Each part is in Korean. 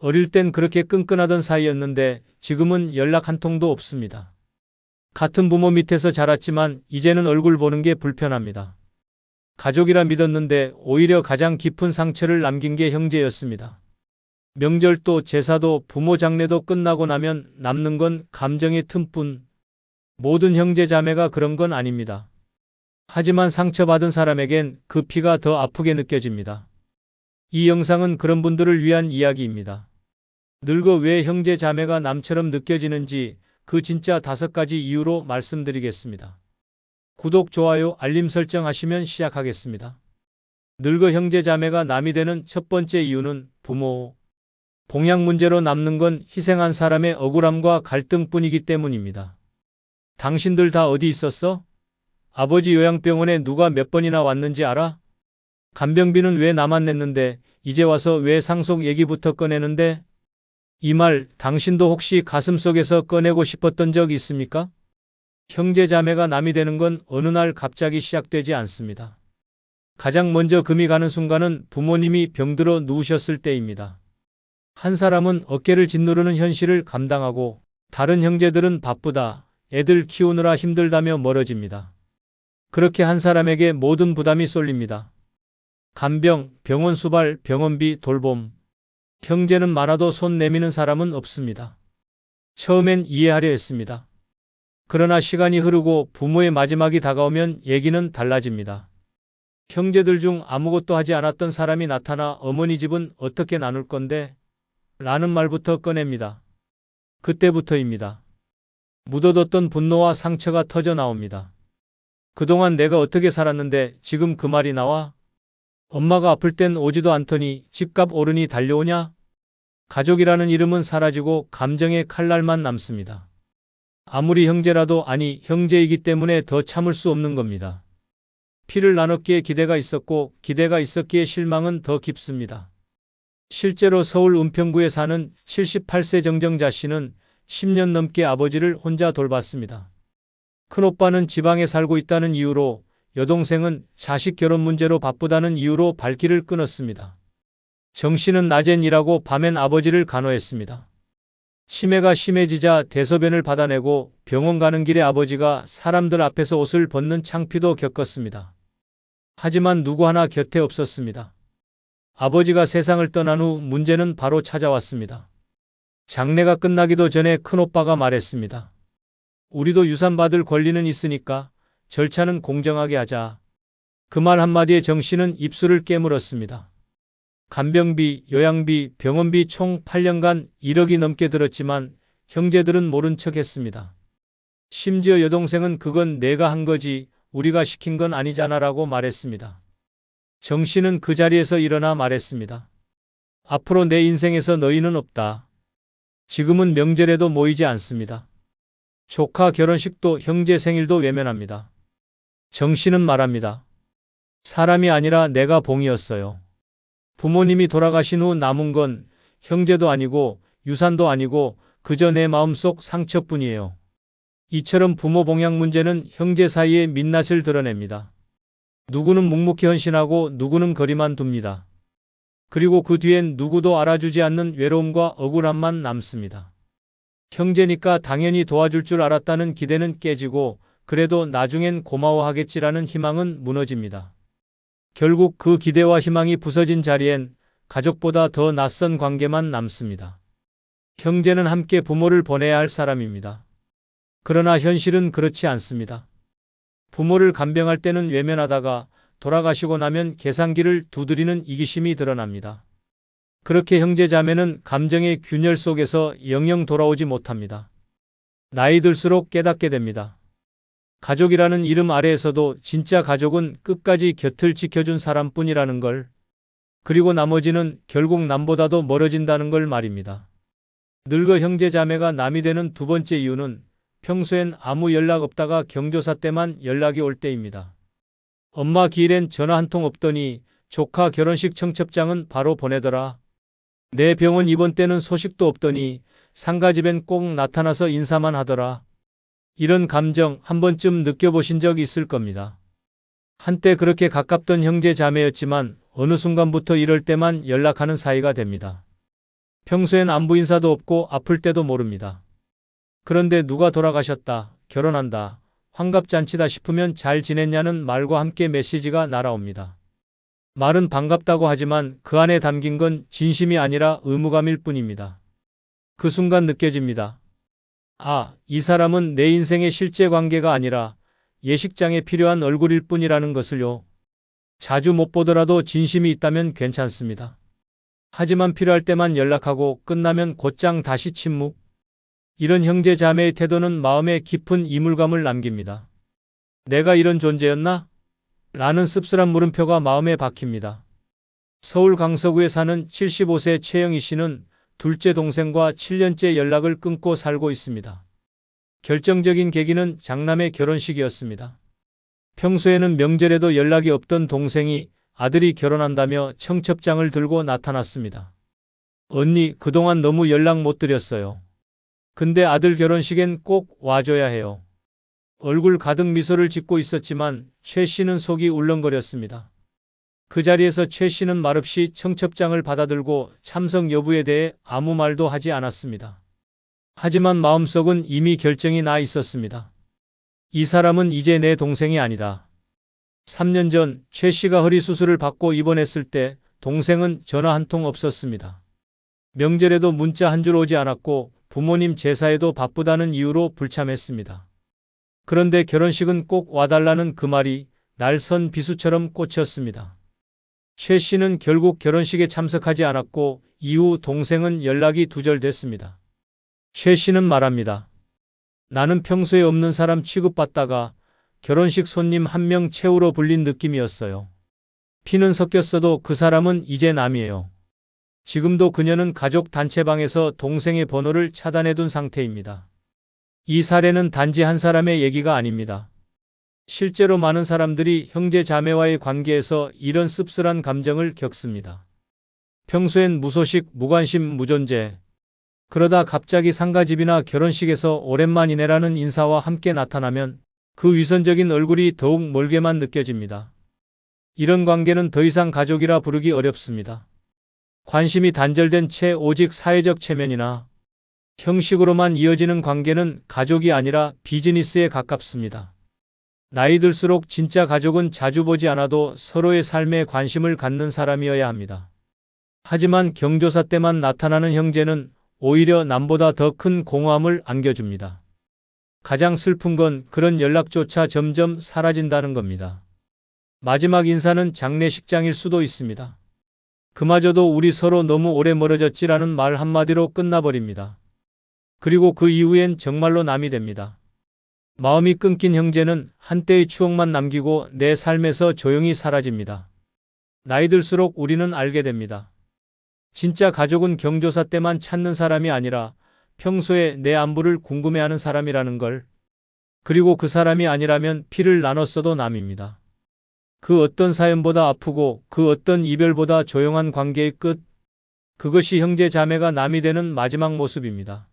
어릴 땐 그렇게 끈끈하던 사이였는데 지금은 연락 한 통도 없습니다. 같은 부모 밑에서 자랐지만 이제는 얼굴 보는 게 불편합니다. 가족이라 믿었는데 오히려 가장 깊은 상처를 남긴 게 형제였습니다. 명절도 제사도 부모 장례도 끝나고 나면 남는 건 감정의 틈뿐. 모든 형제 자매가 그런 건 아닙니다. 하지만 상처받은 사람에겐 그 피가 더 아프게 느껴집니다. 이 영상은 그런 분들을 위한 이야기입니다. 늙어 왜 형제 자매가 남처럼 느껴지는지 그 진짜 5가지 이유로 말씀드리겠습니다. 구독, 좋아요, 알림 설정 하시면 시작하겠습니다. 늙어 형제 자매가 남이 되는 첫 번째 이유는 부모. 봉양 문제로 남는 건 희생한 사람의 억울함과 갈등뿐이기 때문입니다. 당신들 다 어디 있었어? 아버지 요양병원에 누가 몇 번이나 왔는지 알아? 간병비는 왜 나만 냈는데 이제 와서 왜 상속 얘기부터 꺼내는데? 이 말 당신도 혹시 가슴속에서 꺼내고 싶었던 적 있습니까? 형제 자매가 남이 되는 건 어느 날 갑자기 시작되지 않습니다. 가장 먼저 금이 가는 순간은 부모님이 병들어 누우셨을 때입니다. 한 사람은 어깨를 짓누르는 현실을 감당하고 다른 형제들은 바쁘다, 애들 키우느라 힘들다며 멀어집니다. 그렇게 한 사람에게 모든 부담이 쏠립니다. 간병, 병원 수발, 병원비, 돌봄. 형제는 많아도 손 내미는 사람은 없습니다. 처음엔 이해하려 했습니다. 그러나 시간이 흐르고 부모의 마지막이 다가오면 얘기는 달라집니다. 형제들 중 아무것도 하지 않았던 사람이 나타나 어머니 집은 어떻게 나눌 건데? 라는 말부터 꺼냅니다. 그때부터입니다. 묻어뒀던 분노와 상처가 터져 나옵니다. 그동안 내가 어떻게 살았는데 지금 그 말이 나와? 엄마가 아플 땐 오지도 않더니 집값 오르니 달려오냐? 가족이라는 이름은 사라지고 감정의 칼날만 남습니다. 아무리 형제라도 아니 형제이기 때문에 더 참을 수 없는 겁니다. 피를 나눴기에 기대가 있었고 기대가 있었기에 실망은 더 깊습니다. 실제로 서울 은평구에 사는 78세 정정자 씨는 10년 넘게 아버지를 혼자 돌봤습니다. 큰오빠는 지방에 살고 있다는 이유로, 여동생은 자식 결혼 문제로 바쁘다는 이유로 발길을 끊었습니다. 정 씨는 낮엔 일하고 밤엔 아버지를 간호했습니다. 치매가 심해지자 대소변을 받아내고 병원 가는 길에 아버지가 사람들 앞에서 옷을 벗는 창피도 겪었습니다. 하지만 누구 하나 곁에 없었습니다. 아버지가 세상을 떠난 후 문제는 바로 찾아왔습니다. 장례가 끝나기도 전에 큰오빠가 말했습니다. 우리도 유산 받을 권리는 있으니까 절차는 공정하게 하자. 그 말 한마디에 정 씨는 입술을 깨물었습니다. 간병비, 요양비, 병원비 총 8년간 1억이 넘게 들었지만 형제들은 모른 척 했습니다. 심지어 여동생은 그건 내가 한 거지 우리가 시킨 건 아니잖아라고 말했습니다. 정 씨는 그 자리에서 일어나 말했습니다. 앞으로 내 인생에서 너희는 없다. 지금은 명절에도 모이지 않습니다. 조카 결혼식도 형제 생일도 외면합니다. 정 씨는 말합니다. 사람이 아니라 내가 봉이었어요. 부모님이 돌아가신 후 남은 건 형제도 아니고 유산도 아니고 그저 내 마음속 상처뿐이에요. 이처럼 부모 봉양 문제는 형제 사이의 민낯을 드러냅니다. 누구는 묵묵히 헌신하고 누구는 거리만 둡니다. 그리고 그 뒤엔 누구도 알아주지 않는 외로움과 억울함만 남습니다. 형제니까 당연히 도와줄 줄 알았다는 기대는 깨지고 그래도 나중엔 고마워하겠지라는 희망은 무너집니다. 결국 그 기대와 희망이 부서진 자리엔 가족보다 더 낯선 관계만 남습니다. 형제는 함께 부모를 보내야 할 사람입니다. 그러나 현실은 그렇지 않습니다. 부모를 간병할 때는 외면하다가 돌아가시고 나면 계산기를 두드리는 이기심이 드러납니다. 그렇게 형제자매는 감정의 균열 속에서 영영 돌아오지 못합니다. 나이 들수록 깨닫게 됩니다. 가족이라는 이름 아래에서도 진짜 가족은 끝까지 곁을 지켜준 사람뿐이라는 걸, 그리고 나머지는 결국 남보다도 멀어진다는 걸 말입니다. 늙어 형제자매가 남이 되는 두 번째 이유는 평소엔 아무 연락 없다가 경조사 때만 연락이 올 때입니다. 엄마 기일엔 전화 한 통 없더니 조카 결혼식 청첩장은 바로 보내더라. 내 병원 입원 때는 소식도 없더니 상가집엔 꼭 나타나서 인사만 하더라. 이런 감정 한 번쯤 느껴보신 적 있을 겁니다. 한때 그렇게 가깝던 형제 자매였지만 어느 순간부터 이럴 때만 연락하는 사이가 됩니다. 평소엔 안부 인사도 없고 아플 때도 모릅니다. 그런데 누가 돌아가셨다, 결혼한다, 환갑잔치다 싶으면 잘 지냈냐는 말과 함께 메시지가 날아옵니다. 말은 반갑다고 하지만 그 안에 담긴 건 진심이 아니라 의무감일 뿐입니다. 그 순간 느껴집니다. 아, 이 사람은 내 인생의 실제 관계가 아니라 예식장에 필요한 얼굴일 뿐이라는 것을요. 자주 못 보더라도 진심이 있다면 괜찮습니다. 하지만 필요할 때만 연락하고 끝나면 곧장 다시 침묵. 이런 형제 자매의 태도는 마음에 깊은 이물감을 남깁니다. 내가 이런 존재였나? 라는 씁쓸한 물음표가 마음에 박힙니다. 서울 강서구에 사는 75세 최영희 씨는 둘째 동생과 7년째 연락을 끊고 살고 있습니다. 결정적인 계기는 장남의 결혼식이었습니다. 평소에는 명절에도 연락이 없던 동생이 아들이 결혼한다며 청첩장을 들고 나타났습니다. 언니, 그동안 너무 연락 못 드렸어요. 근데 아들 결혼식엔 꼭 와줘야 해요. 얼굴 가득 미소를 짓고 있었지만 최 씨는 속이 울렁거렸습니다. 그 자리에서 최 씨는 말없이 청첩장을 받아들고 참석 여부에 대해 아무 말도 하지 않았습니다. 하지만 마음속은 이미 결정이 나 있었습니다. 이 사람은 이제 내 동생이 아니다. 3년 전 최 씨가 허리 수술을 받고 입원했을 때 동생은 전화 한 통 없었습니다. 명절에도 문자 한 줄 오지 않았고 부모님 제사에도 바쁘다는 이유로 불참했습니다. 그런데 결혼식은 꼭 와달라는 그 말이 날선 비수처럼 꽂혔습니다. 최 씨는 결국 결혼식에 참석하지 않았고 이후 동생은 연락이 두절됐습니다. 최 씨는 말합니다. 나는 평소에 없는 사람 취급받다가 결혼식 손님 한 명 채우러 불린 느낌이었어요. 피는 섞였어도 그 사람은 이제 남이에요. 지금도 그녀는 가족 단체방에서 동생의 번호를 차단해둔 상태입니다. 이 사례는 단지 한 사람의 얘기가 아닙니다. 실제로 많은 사람들이 형제 자매와의 관계에서 이런 씁쓸한 감정을 겪습니다. 평소엔 무소식, 무관심, 무존재. 그러다 갑자기 상가집이나 결혼식에서 오랜만이네라는 인사와 함께 나타나면 그 위선적인 얼굴이 더욱 멀게만 느껴집니다. 이런 관계는 더 이상 가족이라 부르기 어렵습니다. 관심이 단절된 채 오직 사회적 체면이나 형식으로만 이어지는 관계는 가족이 아니라 비즈니스에 가깝습니다. 나이 들수록 진짜 가족은 자주 보지 않아도 서로의 삶에 관심을 갖는 사람이어야 합니다. 하지만 경조사 때만 나타나는 형제는 오히려 남보다 더 큰 공허함을 안겨줍니다. 가장 슬픈 건 그런 연락조차 점점 사라진다는 겁니다. 마지막 인사는 장례식장일 수도 있습니다. 그마저도 우리 서로 너무 오래 멀어졌지라는 말 한마디로 끝나버립니다. 그리고 그 이후엔 정말로 남이 됩니다. 마음이 끊긴 형제는 한때의 추억만 남기고 내 삶에서 조용히 사라집니다. 나이 들수록 우리는 알게 됩니다. 진짜 가족은 경조사 때만 찾는 사람이 아니라 평소에 내 안부를 궁금해하는 사람이라는 걸. 그리고 그 사람이 아니라면 피를 나눴어도 남입니다. 그 어떤 사연보다 아프고 그 어떤 이별보다 조용한 관계의 끝. 그것이 형제 자매가 남이 되는 마지막 모습입니다.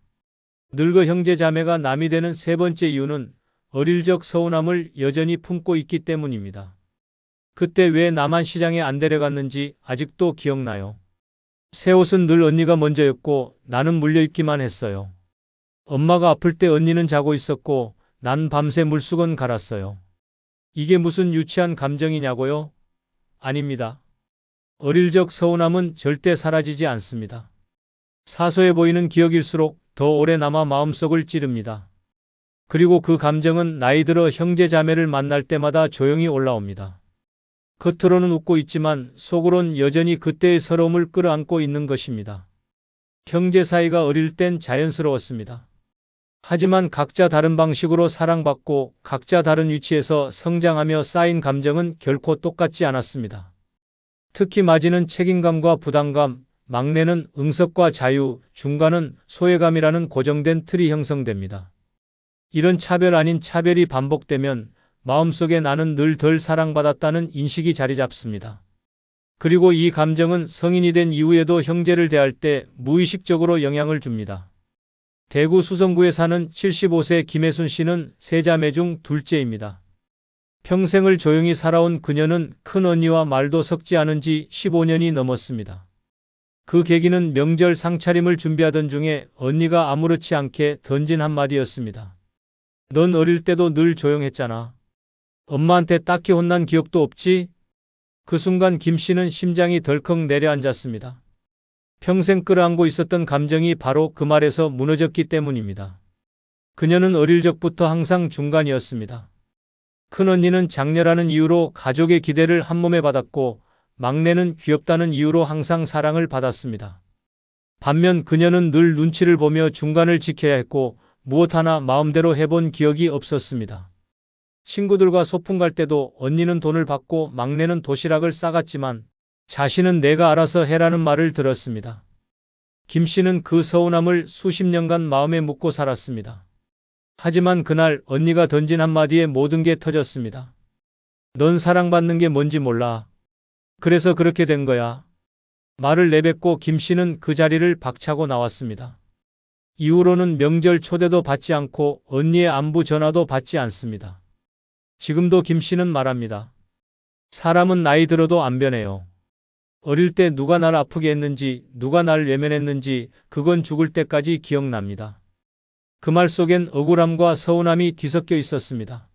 늙어 형제 자매가 남이 되는 세 번째 이유는 어릴 적 서운함을 여전히 품고 있기 때문입니다. 그때 왜 나만 시장에 안 데려갔는지 아직도 기억나요. 새 옷은 늘 언니가 먼저였고 나는 물려입기만 했어요. 엄마가 아플 때 언니는 자고 있었고 난 밤새 물수건 갈았어요. 이게 무슨 유치한 감정이냐고요? 아닙니다. 어릴 적 서운함은 절대 사라지지 않습니다. 사소해 보이는 기억일수록 더 오래 남아 마음속을 찌릅니다. 그리고 그 감정은 나이 들어 형제 자매를 만날 때마다 조용히 올라옵니다. 겉으로는 웃고 있지만 속으론 여전히 그때의 서러움을 끌어안고 있는 것입니다. 형제 사이가 어릴 땐 자연스러웠습니다. 하지만 각자 다른 방식으로 사랑받고 각자 다른 위치에서 성장하며 쌓인 감정은 결코 똑같지 않았습니다. 특히 마지는 책임감과 부담감, 막내는 응석과 자유, 중간은 소외감이라는 고정된 틀이 형성됩니다. 이런 차별 아닌 차별이 반복되면 마음속에 나는 늘 덜 사랑받았다는 인식이 자리 잡습니다. 그리고 이 감정은 성인이 된 이후에도 형제를 대할 때 무의식적으로 영향을 줍니다. 대구 수성구에 사는 75세 김혜순 씨는 세 자매 중 둘째입니다. 평생을 조용히 살아온 그녀는 큰 언니와 말도 섞지 않은 지 15년이 넘었습니다. 그 계기는 명절 상차림을 준비하던 중에 언니가 아무렇지 않게 던진 한마디였습니다. 넌 어릴 때도 늘 조용했잖아. 엄마한테 딱히 혼난 기억도 없지? 그 순간 김 씨는 심장이 덜컥 내려앉았습니다. 평생 끌어안고 있었던 감정이 바로 그 말에서 무너졌기 때문입니다. 그녀는 어릴 적부터 항상 중간이었습니다. 큰언니는 장녀라는 이유로 가족의 기대를 한몸에 받았고 막내는 귀엽다는 이유로 항상 사랑을 받았습니다. 반면 그녀는 늘 눈치를 보며 중간을 지켜야 했고 무엇 하나 마음대로 해본 기억이 없었습니다. 친구들과 소풍 갈 때도 언니는 돈을 받고 막내는 도시락을 싸갔지만 자신은 내가 알아서 해라는 말을 들었습니다. 김 씨는 그 서운함을 수십 년간 마음에 묻고 살았습니다. 하지만 그날 언니가 던진 한마디에 모든 게 터졌습니다. 넌 사랑받는 게 뭔지 몰라. 그래서 그렇게 된 거야. 말을 내뱉고 김 씨는 그 자리를 박차고 나왔습니다. 이후로는 명절 초대도 받지 않고 언니의 안부 전화도 받지 않습니다. 지금도 김 씨는 말합니다. 사람은 나이 들어도 안 변해요. 어릴 때 누가 날 아프게 했는지, 누가 날 외면했는지 그건 죽을 때까지 기억납니다. 그 말 속엔 억울함과 서운함이 뒤섞여 있었습니다.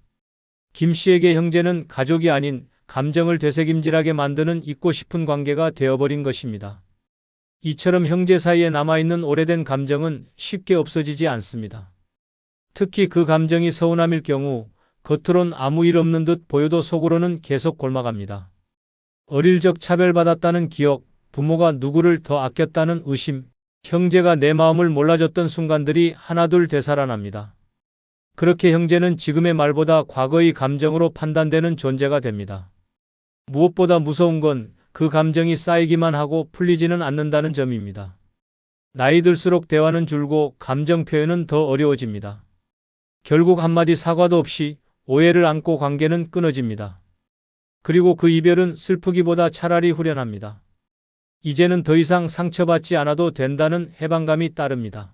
김 씨에게 형제는 가족이 아닌 감정을 되새김질하게 만드는 잊고 싶은 관계가 되어버린 것입니다. 이처럼 형제 사이에 남아있는 오래된 감정은 쉽게 없어지지 않습니다. 특히 그 감정이 서운함일 경우 겉으론 아무 일 없는 듯 보여도 속으로는 계속 골마갑니다. 어릴 적 차별받았다는 기억, 부모가 누구를 더 아꼈다는 의심, 형제가 내 마음을 몰라줬던 순간들이 하나둘 되살아납니다. 그렇게 형제는 지금의 말보다 과거의 감정으로 판단되는 존재가 됩니다. 무엇보다 무서운 건 그 감정이 쌓이기만 하고 풀리지는 않는다는 점입니다. 나이 들수록 대화는 줄고 감정 표현은 더 어려워집니다. 결국 한마디 사과도 없이 오해를 안고 관계는 끊어집니다. 그리고 그 이별은 슬프기보다 차라리 후련합니다. 이제는 더 이상 상처받지 않아도 된다는 해방감이 따릅니다.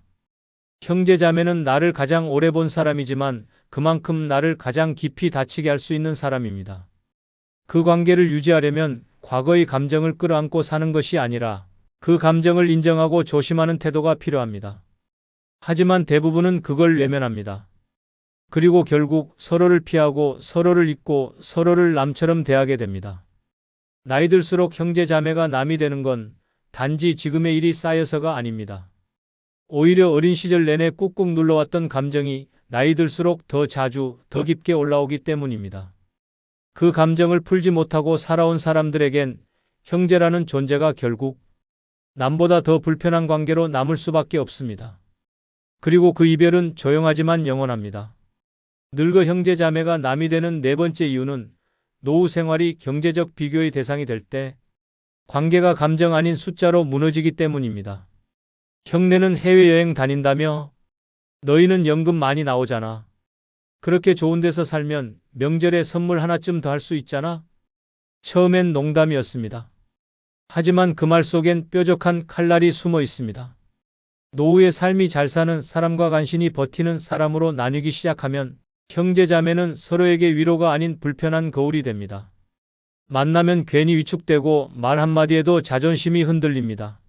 형제자매는 나를 가장 오래 본 사람이지만 그만큼 나를 가장 깊이 다치게 할 수 있는 사람입니다. 그 관계를 유지하려면 과거의 감정을 끌어안고 사는 것이 아니라 그 감정을 인정하고 조심하는 태도가 필요합니다. 하지만 대부분은 그걸 외면합니다. 그리고 결국 서로를 피하고 서로를 잊고 서로를 남처럼 대하게 됩니다. 나이 들수록 형제 자매가 남이 되는 건 단지 지금의 일이 쌓여서가 아닙니다. 오히려 어린 시절 내내 꾹꾹 눌러왔던 감정이 나이 들수록 더 자주, 더 깊게 올라오기 때문입니다. 그 감정을 풀지 못하고 살아온 사람들에겐 형제라는 존재가 결국 남보다 더 불편한 관계로 남을 수밖에 없습니다. 그리고 그 이별은 조용하지만 영원합니다. 늙어 형제 자매가 남이 되는 네 번째 이유는 노후 생활이 경제적 비교의 대상이 될 때 관계가 감정 아닌 숫자로 무너지기 때문입니다. 형네는 해외여행 다닌다며? 너희는 연금 많이 나오잖아. 그렇게 좋은 데서 살면 명절에 선물 하나쯤 더 할 수 있잖아? 처음엔 농담이었습니다. 하지만 그 말 속엔 뾰족한 칼날이 숨어 있습니다. 노후의 삶이 잘 사는 사람과 간신히 버티는 사람으로 나뉘기 시작하면 형제자매는 서로에게 위로가 아닌 불편한 거울이 됩니다. 만나면 괜히 위축되고 말 한마디에도 자존심이 흔들립니다.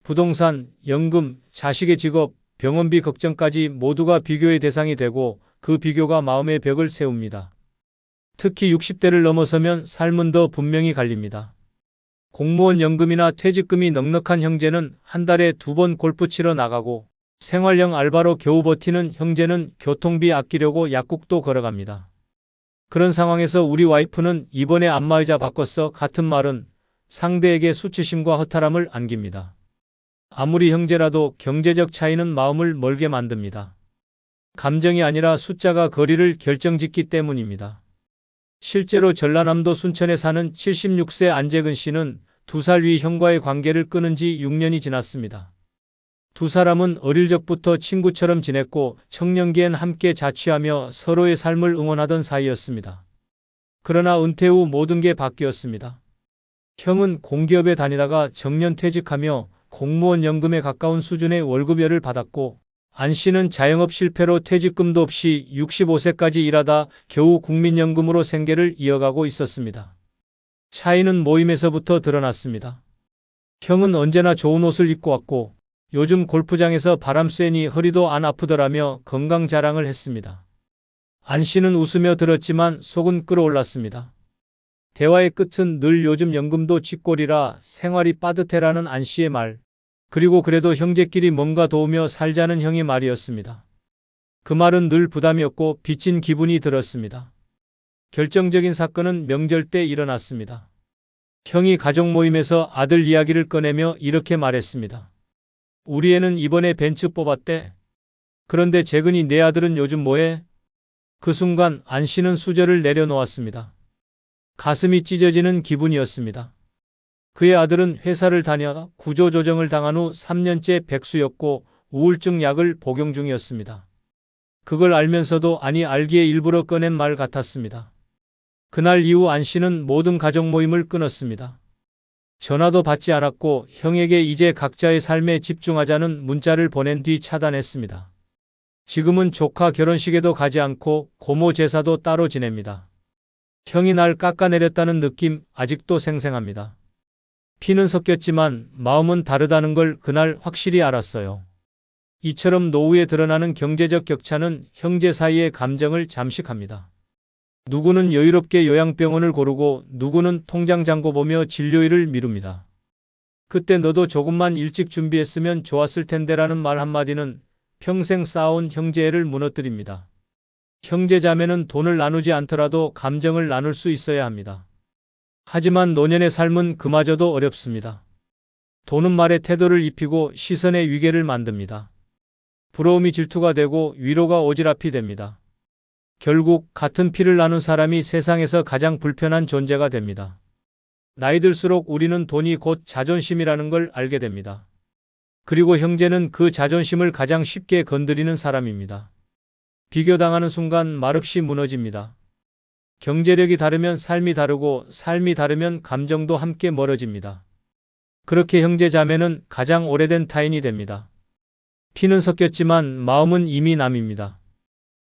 부동산, 연금, 자식의 직업, 병원비 걱정까지 모두가 비교의 대상이 되고 그 비교가 마음의 벽을 세웁니다. 특히 60대를 넘어서면 삶은 더 분명히 갈립니다. 공무원 연금이나 퇴직금이 넉넉한 형제는 한 달에 2번 골프 치러 나가고 생활형 알바로 겨우 버티는 형제는 교통비 아끼려고 약국도 걸어갑니다. 그런 상황에서 우리 와이프는 이번에 안마의자 바꿨어 같은 말은 상대에게 수치심과 허탈함을 안깁니다. 아무리 형제라도 경제적 차이는 마음을 멀게 만듭니다. 감정이 아니라 숫자가 거리를 결정짓기 때문입니다. 실제로 전라남도 순천에 사는 76세 안재근 씨는 2살 위 형과의 관계를 끊은 지 6년이 지났습니다. 두 사람은 어릴 적부터 친구처럼 지냈고 청년기엔 함께 자취하며 서로의 삶을 응원하던 사이였습니다. 그러나 은퇴 후 모든 게 바뀌었습니다. 형은 공기업에 다니다가 정년 퇴직하며 공무원 연금에 가까운 수준의 월급여를 받았고 안 씨는 자영업 실패로 퇴직금도 없이 65세까지 일하다 겨우 국민연금으로 생계를 이어가고 있었습니다. 차이는 모임에서부터 드러났습니다. 형은 언제나 좋은 옷을 입고 왔고 요즘 골프장에서 바람 쐬니 허리도 안 아프더라며 건강 자랑을 했습니다. 안 씨는 웃으며 들었지만 속은 끓어올랐습니다. 대화의 끝은 늘 요즘 연금도 쥐꼬리라 생활이 빠듯해라는 안 씨의 말, 그리고 그래도 형제끼리 뭔가 도우며 살자는 형의 말이었습니다. 그 말은 늘 부담이었고 빚진 기분이 들었습니다. 결정적인 사건은 명절 때 일어났습니다. 형이 가족 모임에서 아들 이야기를 꺼내며 이렇게 말했습니다. 우리 애는 이번에 벤츠 뽑았대. 그런데 재근이 내 아들은 요즘 뭐해? 그 순간 안 씨는 수저를 내려놓았습니다. 가슴이 찢어지는 기분이었습니다. 그의 아들은 회사를 다녀 구조조정을 당한 후 3년째 백수였고 우울증 약을 복용 중이었습니다. 그걸 알면서도 아니 알기에 일부러 꺼낸 말 같았습니다. 그날 이후 안 씨는 모든 가족 모임을 끊었습니다. 전화도 받지 않았고 형에게 이제 각자의 삶에 집중하자는 문자를 보낸 뒤 차단했습니다. 지금은 조카 결혼식에도 가지 않고 고모 제사도 따로 지냅니다. 형이 날 깎아내렸다는 느낌 아직도 생생합니다. 피는 섞였지만 마음은 다르다는 걸 그날 확실히 알았어요. 이처럼 노후에 드러나는 경제적 격차는 형제 사이의 감정을 잠식합니다. 누구는 여유롭게 요양병원을 고르고 누구는 통장 잔고 보며 진료일을 미룹니다. 그때 너도 조금만 일찍 준비했으면 좋았을 텐데라는 말 한마디는 평생 쌓아온 형제애를 무너뜨립니다. 형제자매는 돈을 나누지 않더라도 감정을 나눌 수 있어야 합니다. 하지만 노년의 삶은 그마저도 어렵습니다. 돈은 말에 태도를 입히고 시선의 위계를 만듭니다. 부러움이 질투가 되고 위로가 오지랖이 됩니다. 결국 같은 피를 나눈 사람이 세상에서 가장 불편한 존재가 됩니다. 나이 들수록 우리는 돈이 곧 자존심이라는 걸 알게 됩니다. 그리고 형제는 그 자존심을 가장 쉽게 건드리는 사람입니다. 비교당하는 순간 말없이 무너집니다. 경제력이 다르면 삶이 다르고 삶이 다르면 감정도 함께 멀어집니다. 그렇게 형제자매는 가장 오래된 타인이 됩니다. 피는 섞였지만 마음은 이미 남입니다.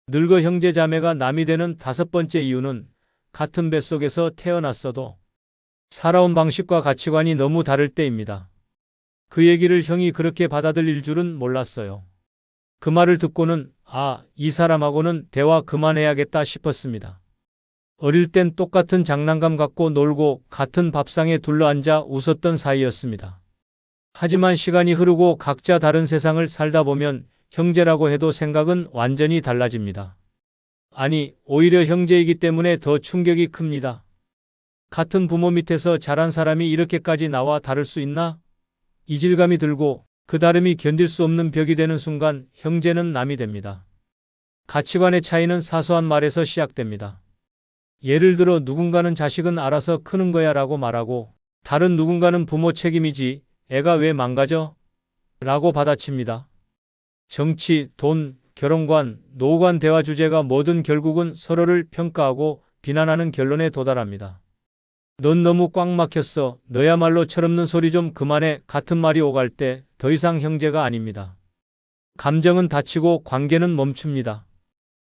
늙어 형제자매가 남이 되는 5번째 이유는 같은 뱃속에서 태어났어도 살아온 방식과 가치관이 너무 다를 때입니다. 그 얘기를 형이 그렇게 받아들일 줄은 몰랐어요. 그 말을 듣고는 이 사람하고는 대화 그만해야겠다 싶었습니다. 어릴 땐 똑같은 장난감 갖고 놀고 같은 밥상에 둘러앉아 웃었던 사이였습니다. 하지만 시간이 흐르고 각자 다른 세상을 살다 보면 형제라고 해도 생각은 완전히 달라집니다. 아니, 오히려 형제이기 때문에 더 충격이 큽니다. 같은 부모 밑에서 자란 사람이 이렇게까지 나와 다를 수 있나? 이질감이 들고 그 다름이 견딜 수 없는 벽이 되는 순간 형제는 남이 됩니다. 가치관의 차이는 사소한 말에서 시작됩니다. 예를 들어 누군가는 자식은 알아서 크는 거야 라고 말하고 다른 누군가는 부모 책임이지 애가 왜 망가져? 라고 받아칩니다. 정치, 돈, 결혼관, 노후관 대화 주제가 뭐든 결국은 서로를 평가하고 비난하는 결론에 도달합니다. 넌 너무 꽉 막혔어. 너야말로 철없는 소리 좀 그만해. 같은 말이 오갈 때 더 이상 형제가 아닙니다. 감정은 다치고 관계는 멈춥니다.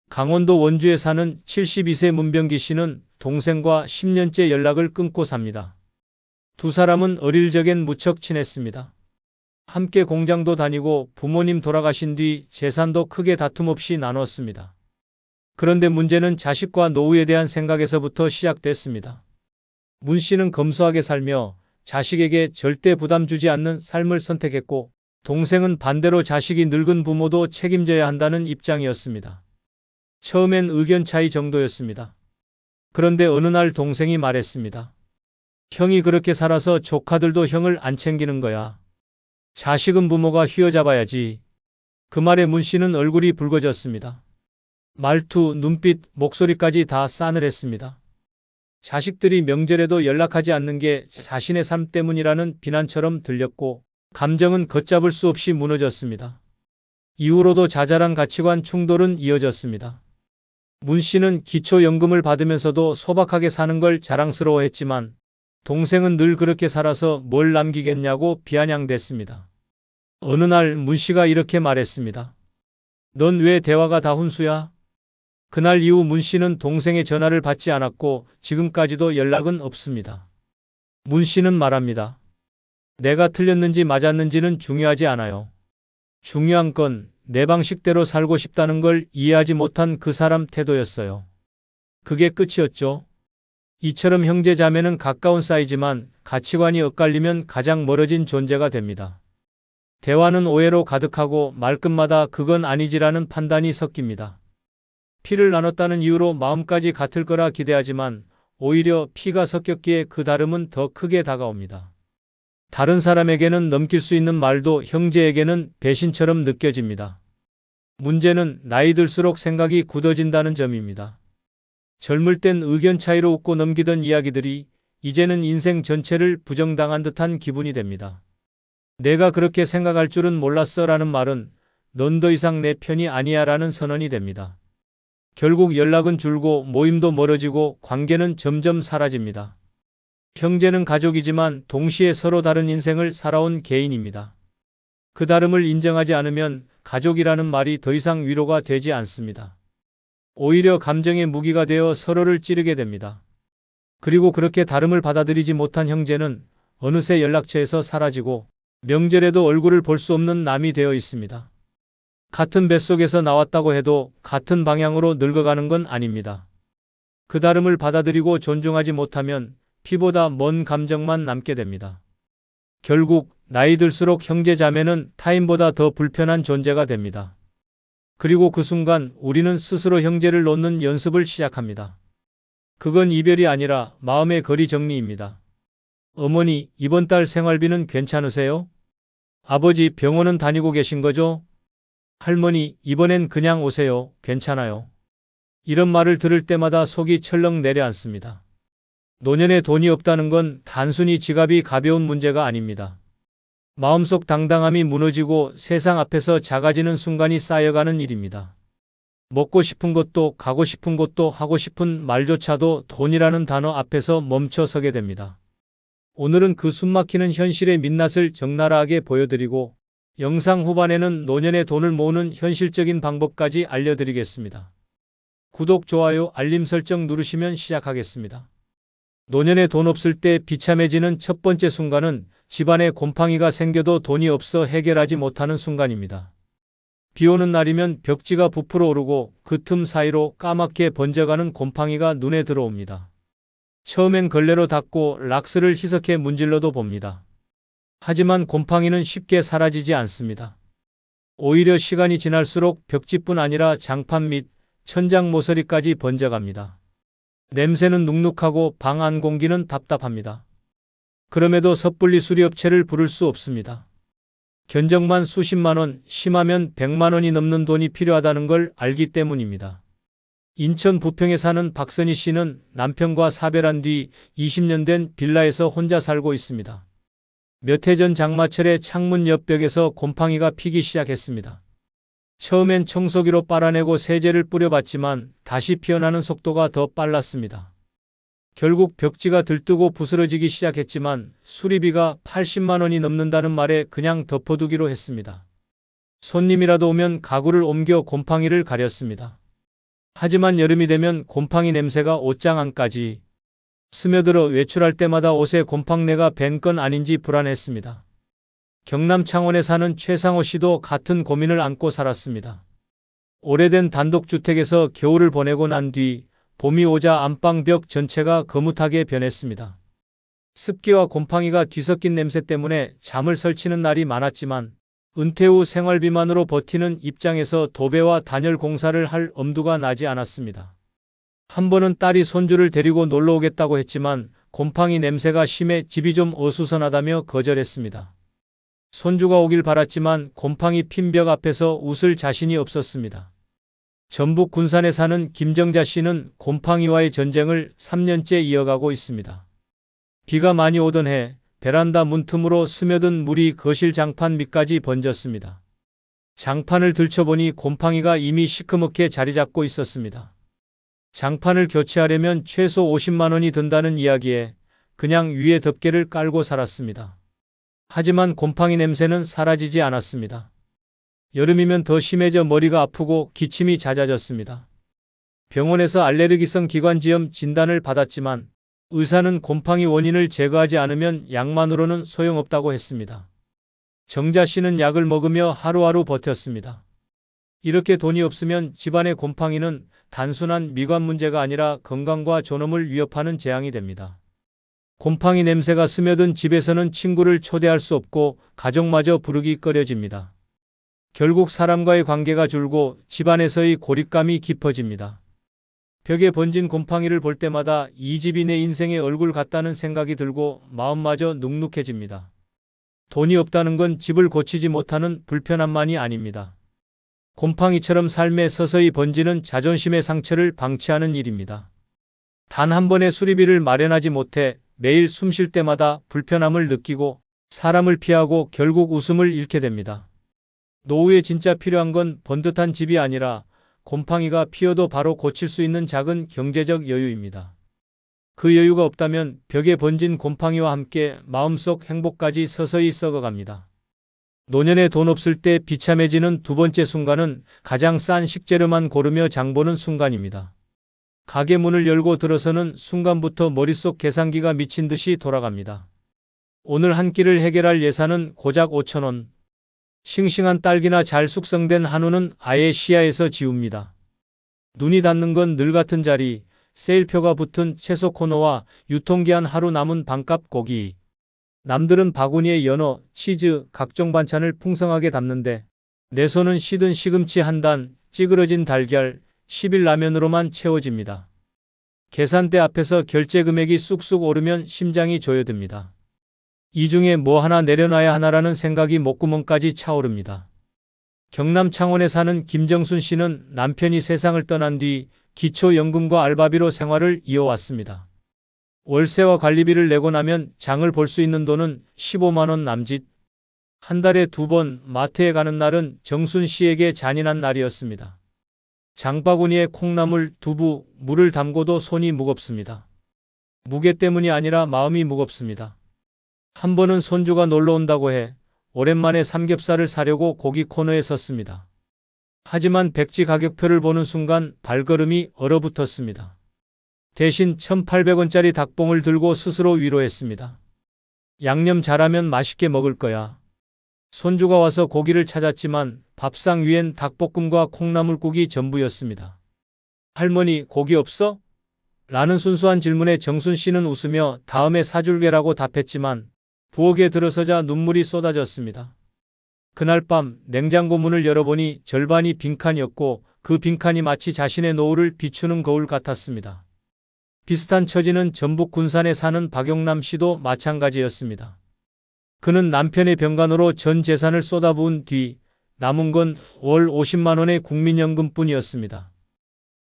강원도 원주에 사는 72세 문병기 씨는 동생과 10년째 연락을 끊고 삽니다. 두 사람은 어릴 적엔 무척 친했습니다. 함께 공장도 다니고 부모님 돌아가신 뒤 재산도 크게 다툼 없이 나눴습니다. 그런데 문제는 자식과 노후에 대한 생각에서부터 시작됐습니다. 문 씨는 검소하게 살며 자식에게 절대 부담 주지 않는 삶을 선택했고 동생은 반대로 자식이 늙은 부모도 책임져야 한다는 입장이었습니다. 처음엔 의견 차이 정도였습니다. 그런데 어느 날 동생이 말했습니다. 형이 그렇게 살아서 조카들도 형을 안 챙기는 거야. 자식은 부모가 휘어잡아야지. 그 말에 문 씨는 얼굴이 붉어졌습니다. 말투, 눈빛, 목소리까지 다 싸늘했습니다. 자식들이 명절에도 연락하지 않는 게 자신의 삶 때문이라는 비난처럼 들렸고 감정은 걷잡을 수 없이 무너졌습니다. 이후로도 자잘한 가치관 충돌은 이어졌습니다. 문 씨는 기초연금을 받으면서도 소박하게 사는 걸 자랑스러워했지만 동생은 늘 그렇게 살아서 뭘 남기겠냐고 비아냥댔습니다. 어느 날 문 씨가 이렇게 말했습니다. 넌 왜 대화가 다 훈수야? 그날 이후 문 씨는 동생의 전화를 받지 않았고 지금까지도 연락은 없습니다. 문 씨는 말합니다. 내가 틀렸는지 맞았는지는 중요하지 않아요. 중요한 건 내 방식대로 살고 싶다는 걸 이해하지 못한 그 사람 태도였어요. 그게 끝이었죠. 이처럼 형제 자매는 가까운 사이지만 가치관이 엇갈리면 가장 멀어진 존재가 됩니다. 대화는 오해로 가득하고 말끝마다 그건 아니지라는 판단이 섞입니다. 피를 나눴다는 이유로 마음까지 같을 거라 기대하지만 오히려 피가 섞였기에 그 다름은 더 크게 다가옵니다. 다른 사람에게는 넘길 수 있는 말도 형제에게는 배신처럼 느껴집니다. 문제는 나이 들수록 생각이 굳어진다는 점입니다. 젊을 땐 의견 차이로 웃고 넘기던 이야기들이 이제는 인생 전체를 부정당한 듯한 기분이 됩니다. 내가 그렇게 생각할 줄은 몰랐어 라는 말은 넌 더 이상 내 편이 아니야 라는 선언이 됩니다. 결국 연락은 줄고 모임도 멀어지고 관계는 점점 사라집니다. 형제는 가족이지만 동시에 서로 다른 인생을 살아온 개인입니다. 그 다름을 인정하지 않으면 가족이라는 말이 더 이상 위로가 되지 않습니다. 오히려 감정의 무기가 되어 서로를 찌르게 됩니다. 그리고 그렇게 다름을 받아들이지 못한 형제는 어느새 연락처에서 사라지고 명절에도 얼굴을 볼 수 없는 남이 되어 있습니다. 같은 뱃속에서 나왔다고 해도 같은 방향으로 늙어가는 건 아닙니다. 그 다름을 받아들이고 존중하지 못하면 피보다 먼 감정만 남게 됩니다. 결국 나이 들수록 형제 자매는 타인보다 더 불편한 존재가 됩니다. 그리고 그 순간 우리는 스스로 형제를 놓는 연습을 시작합니다. 그건 이별이 아니라 마음의 거리 정리입니다. 어머니, 이번 달 생활비는 괜찮으세요? 아버지, 병원은 다니고 계신 거죠? 할머니, 이번엔 그냥 오세요. 괜찮아요. 이런 말을 들을 때마다 속이 철렁 내려앉습니다. 노년에 돈이 없다는 건 단순히 지갑이 가벼운 문제가 아닙니다. 마음속 당당함이 무너지고 세상 앞에서 작아지는 순간이 쌓여가는 일입니다. 먹고 싶은 것도 가고 싶은 곳도 하고 싶은 말조차도 돈이라는 단어 앞에서 멈춰 서게 됩니다. 오늘은 그 숨막히는 현실의 민낯을 적나라하게 보여드리고 영상 후반에는 노년에 돈을 모으는 현실적인 방법까지 알려드리겠습니다. 구독, 좋아요, 알림 설정 누르시면 시작하겠습니다. 노년에 돈 없을 때 비참해지는 첫 번째 순간은 집안에 곰팡이가 생겨도 돈이 없어 해결하지 못하는 순간입니다. 비 오는 날이면 벽지가 부풀어 오르고 그 틈 사이로 까맣게 번져가는 곰팡이가 눈에 들어옵니다. 처음엔 걸레로 닦고 락스를 희석해 문질러도 봅니다. 하지만 곰팡이는 쉽게 사라지지 않습니다. 오히려 시간이 지날수록 벽지뿐 아니라 장판 및 천장 모서리까지 번져갑니다. 냄새는 눅눅하고 방 안 공기는 답답합니다. 그럼에도 섣불리 수리업체를 부를 수 없습니다. 견적만 수십만 원, 심하면 100만 원이 넘는 돈이 필요하다는 걸 알기 때문입니다. 인천 부평에 사는 박선희 씨는 남편과 사별한 뒤 20년 된 빌라에서 혼자 살고 있습니다. 몇 해 전 장마철에 창문 옆 벽에서 곰팡이가 피기 시작했습니다. 처음엔 청소기로 빨아내고 세제를 뿌려봤지만 다시 피어나는 속도가 더 빨랐습니다. 결국 벽지가 들뜨고 부스러지기 시작했지만 수리비가 80만 원이 넘는다는 말에 그냥 덮어두기로 했습니다. 손님이라도 오면 가구를 옮겨 곰팡이를 가렸습니다. 하지만 여름이 되면 곰팡이 냄새가 옷장 안까지 스며들어 외출할 때마다 옷에 곰팡내가 밴 건 아닌지 불안했습니다. 경남 창원에 사는 최상호 씨도 같은 고민을 안고 살았습니다. 오래된 단독주택에서 겨울을 보내고 난 뒤 봄이 오자 안방 벽 전체가 거뭇하게 변했습니다. 습기와 곰팡이가 뒤섞인 냄새 때문에 잠을 설치는 날이 많았지만 은퇴 후 생활비만으로 버티는 입장에서 도배와 단열 공사를 할 엄두가 나지 않았습니다. 한 번은 딸이 손주를 데리고 놀러 오겠다고 했지만 곰팡이 냄새가 심해 집이 좀 어수선하다며 거절했습니다. 손주가 오길 바랐지만 곰팡이 핀 벽 앞에서 웃을 자신이 없었습니다. 전북 군산에 사는 김정자 씨는 곰팡이와의 전쟁을 3년째 이어가고 있습니다. 비가 많이 오던 해 베란다 문틈으로 스며든 물이 거실 장판 밑까지 번졌습니다. 장판을 들춰보니 곰팡이가 이미 시커멓게 자리 잡고 있었습니다. 장판을 교체하려면 최소 50만 원이 든다는 이야기에 그냥 위에 덮개를 깔고 살았습니다. 하지만 곰팡이 냄새는 사라지지 않았습니다. 여름이면 더 심해져 머리가 아프고 기침이 잦아졌습니다. 병원에서 알레르기성 기관지염 진단을 받았지만 의사는 곰팡이 원인을 제거하지 않으면 약만으로는 소용없다고 했습니다. 정자 씨는 약을 먹으며 하루하루 버텼습니다. 이렇게 돈이 없으면 집안의 곰팡이는 단순한 미관 문제가 아니라 건강과 존엄을 위협하는 재앙이 됩니다. 곰팡이 냄새가 스며든 집에서는 친구를 초대할 수 없고 가족마저 부르기 꺼려집니다. 결국 사람과의 관계가 줄고 집안에서의 고립감이 깊어집니다. 벽에 번진 곰팡이를 볼 때마다 이 집이 내 인생의 얼굴 같다는 생각이 들고 마음마저 눅눅해집니다. 돈이 없다는 건 집을 고치지 못하는 불편함만이 아닙니다. 곰팡이처럼 삶에 서서히 번지는 자존심의 상처를 방치하는 일입니다. 단 한 번의 수리비를 마련하지 못해 매일 숨 쉴 때마다 불편함을 느끼고 사람을 피하고 결국 웃음을 잃게 됩니다. 노후에 진짜 필요한 건 번듯한 집이 아니라 곰팡이가 피어도 바로 고칠 수 있는 작은 경제적 여유입니다. 그 여유가 없다면 벽에 번진 곰팡이와 함께 마음속 행복까지 서서히 썩어갑니다. 노년에 돈 없을 때 비참해지는 두 번째 순간은 가장 싼 식재료만 고르며 장보는 순간입니다. 가게 문을 열고 들어서는 순간부터 머릿속 계산기가 미친 듯이 돌아갑니다. 오늘 한 끼를 해결할 예산은 고작 5,000원. 싱싱한 딸기나 잘 숙성된 한우는 아예 시야에서 지웁니다. 눈이 닿는 건 늘 같은 자리, 세일표가 붙은 채소 코너와 유통기한 하루 남은 반값 고기. 남들은 바구니에 연어, 치즈, 각종 반찬을 풍성하게 담는데 내 손은 시든 시금치 한 단, 찌그러진 달걀, 10일 라면으로만 채워집니다. 계산대 앞에서 결제 금액이 쑥쑥 오르면 심장이 조여듭니다. 이 중에 뭐 하나 내려놔야 하나라는 생각이 목구멍까지 차오릅니다. 경남 창원에 사는 김정순 씨는 남편이 세상을 떠난 뒤 기초연금과 알바비로 생활을 이어왔습니다. 월세와 관리비를 내고 나면 장을 볼 수 있는 돈은 15만 원 남짓. 한 달에 2번 마트에 가는 날은 정순 씨에게 잔인한 날이었습니다. 장바구니에 콩나물, 두부, 물을 담고도 손이 무겁습니다. 무게 때문이 아니라 마음이 무겁습니다. 한 번은 손주가 놀러 온다고 해 오랜만에 삼겹살을 사려고 고기 코너에 섰습니다. 하지만 백지 가격표를 보는 순간 발걸음이 얼어붙었습니다. 대신 1,800원짜리 닭봉을 들고 스스로 위로했습니다. 양념 잘하면 맛있게 먹을 거야. 손주가 와서 고기를 찾았지만 밥상 위엔 닭볶음과 콩나물국이 전부였습니다. 할머니, 고기 없어? 라는 순수한 질문에 정순 씨는 웃으며 다음에 사줄게라고 답했지만 부엌에 들어서자 눈물이 쏟아졌습니다. 그날 밤 냉장고 문을 열어보니 절반이 빈칸이었고 그 빈칸이 마치 자신의 노후를 비추는 거울 같았습니다. 비슷한 처지는 전북 군산에 사는 박용남 씨도 마찬가지였습니다. 그는 남편의 병간호로 전 재산을 쏟아부은 뒤 남은 건 월 50만 원의 국민연금뿐이었습니다.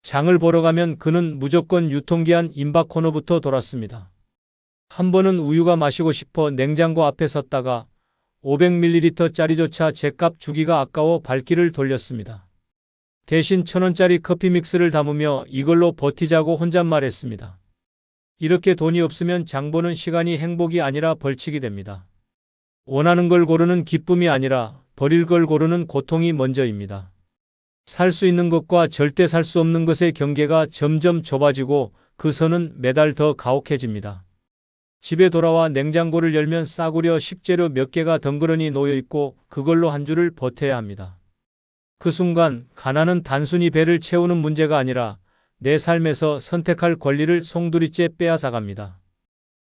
장을 보러 가면 그는 무조건 유통기한 임박 코너부터 돌았습니다. 한 번은 우유가 마시고 싶어 냉장고 앞에 섰다가 500ml짜리조차 제값 주기가 아까워 발길을 돌렸습니다. 대신 1,000원짜리 커피 믹스를 담으며 이걸로 버티자고 혼잣말했습니다. 이렇게 돈이 없으면 장보는 시간이 행복이 아니라 벌칙이 됩니다. 원하는 걸 고르는 기쁨이 아니라 버릴 걸 고르는 고통이 먼저입니다. 살 수 있는 것과 절대 살 수 없는 것의 경계가 점점 좁아지고 그 선은 매달 더 가혹해집니다. 집에 돌아와 냉장고를 열면 싸구려 식재료 몇 개가 덩그러니 놓여 있고 그걸로 한 주를 버텨야 합니다. 그 순간 가난은 단순히 배를 채우는 문제가 아니라 내 삶에서 선택할 권리를 송두리째 빼앗아갑니다.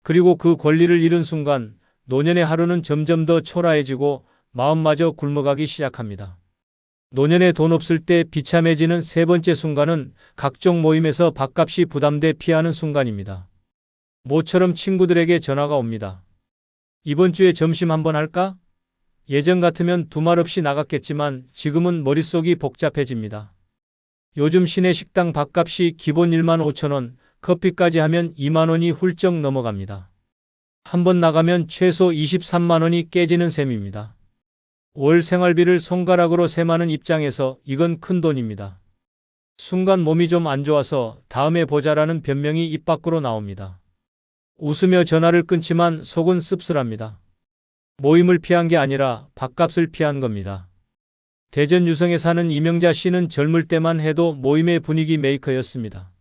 그리고 그 권리를 잃은 순간 노년의 하루는 점점 더 초라해지고 마음마저 굶어가기 시작합니다. 노년에 돈 없을 때 비참해지는 세 번째 순간은 각종 모임에서 밥값이 부담돼 피하는 순간입니다. 모처럼 친구들에게 전화가 옵니다. 이번 주에 점심 한번 할까? 예전 같으면 두말 없이 나갔겠지만 지금은 머릿속이 복잡해집니다. 요즘 시내 식당 밥값이 기본 15,000원, 커피까지 하면 2만 원이 훌쩍 넘어갑니다. 한번 나가면 최소 23만 원이 깨지는 셈입니다. 월 생활비를 손가락으로 셈하는 입장에서 이건 큰 돈입니다. 순간 몸이 좀 안 좋아서 다음에 보자라는 변명이 입 밖으로 나옵니다. 웃으며 전화를 끊지만 속은 씁쓸합니다. 모임을 피한 게 아니라 밥값을 피한 겁니다. 대전 유성에 사는 이명자 씨는 젊을 때만 해도 모임의 분위기 메이커였습니다.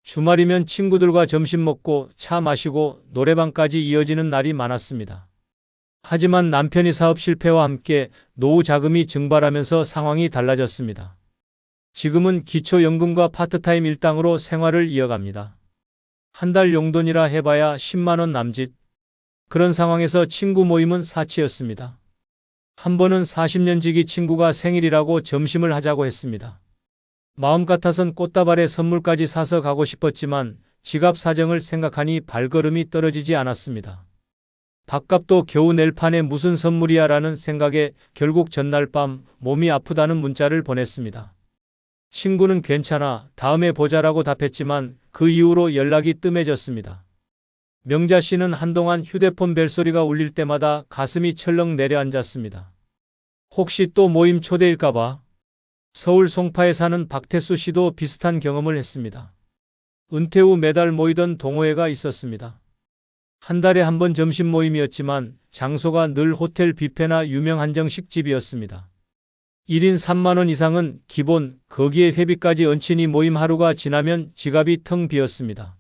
주말이면 친구들과 점심 먹고 차 마시고 노래방까지 이어지는 날이 많았습니다. 하지만 남편이 사업 실패와 함께 노후 자금이 증발하면서 상황이 달라졌습니다. 지금은 기초연금과 파트타임 일당으로 생활을 이어갑니다. 한 달 용돈이라 해봐야 10만 원 남짓. 그런 상황에서 친구 모임은 사치였습니다. 한 번은 40년 지기 친구가 생일이라고 점심을 하자고 했습니다. 마음 같아선 꽃다발에 선물까지 사서 가고 싶었지만 지갑 사정을 생각하니 발걸음이 떨어지지 않았습니다. 밥값도 겨우 낼 판에 무슨 선물이야 라는 생각에 결국 전날 밤 몸이 아프다는 문자를 보냈습니다. 친구는 괜찮아, 다음에 보자라고 답했지만 그 이후로 연락이 뜸해졌습니다. 명자 씨는 한동안 휴대폰 벨소리가 울릴 때마다 가슴이 철렁 내려앉았습니다. 혹시 또 모임 초대일까봐? 서울 송파에 사는 박태수 씨도 비슷한 경험을 했습니다. 은퇴 후 매달 모이던 동호회가 있었습니다. 한 달에 한 번 점심 모임이었지만 장소가 늘 호텔 뷔페나 유명 한정식집이었습니다. 1인 3만 원 이상은 기본, 거기에 회비까지 얹히니 모임 하루가 지나면 지갑이 텅 비었습니다.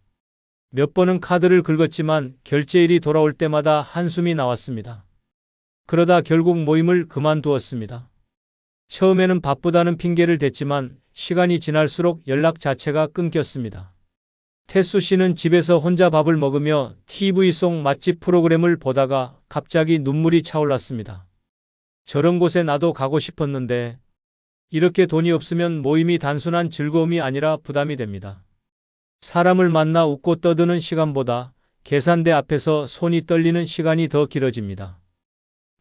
몇 번은 카드를 긁었지만 결제일이 돌아올 때마다 한숨이 나왔습니다. 그러다 결국 모임을 그만두었습니다. 처음에는 바쁘다는 핑계를 댔지만 시간이 지날수록 연락 자체가 끊겼습니다. 태수 씨는 집에서 혼자 밥을 먹으며 TV 속 맛집 프로그램을 보다가 갑자기 눈물이 차올랐습니다. 저런 곳에 나도 가고 싶었는데 이렇게 돈이 없으면 모임이 단순한 즐거움이 아니라 부담이 됩니다. 사람을 만나 웃고 떠드는 시간보다 계산대 앞에서 손이 떨리는 시간이 더 길어집니다.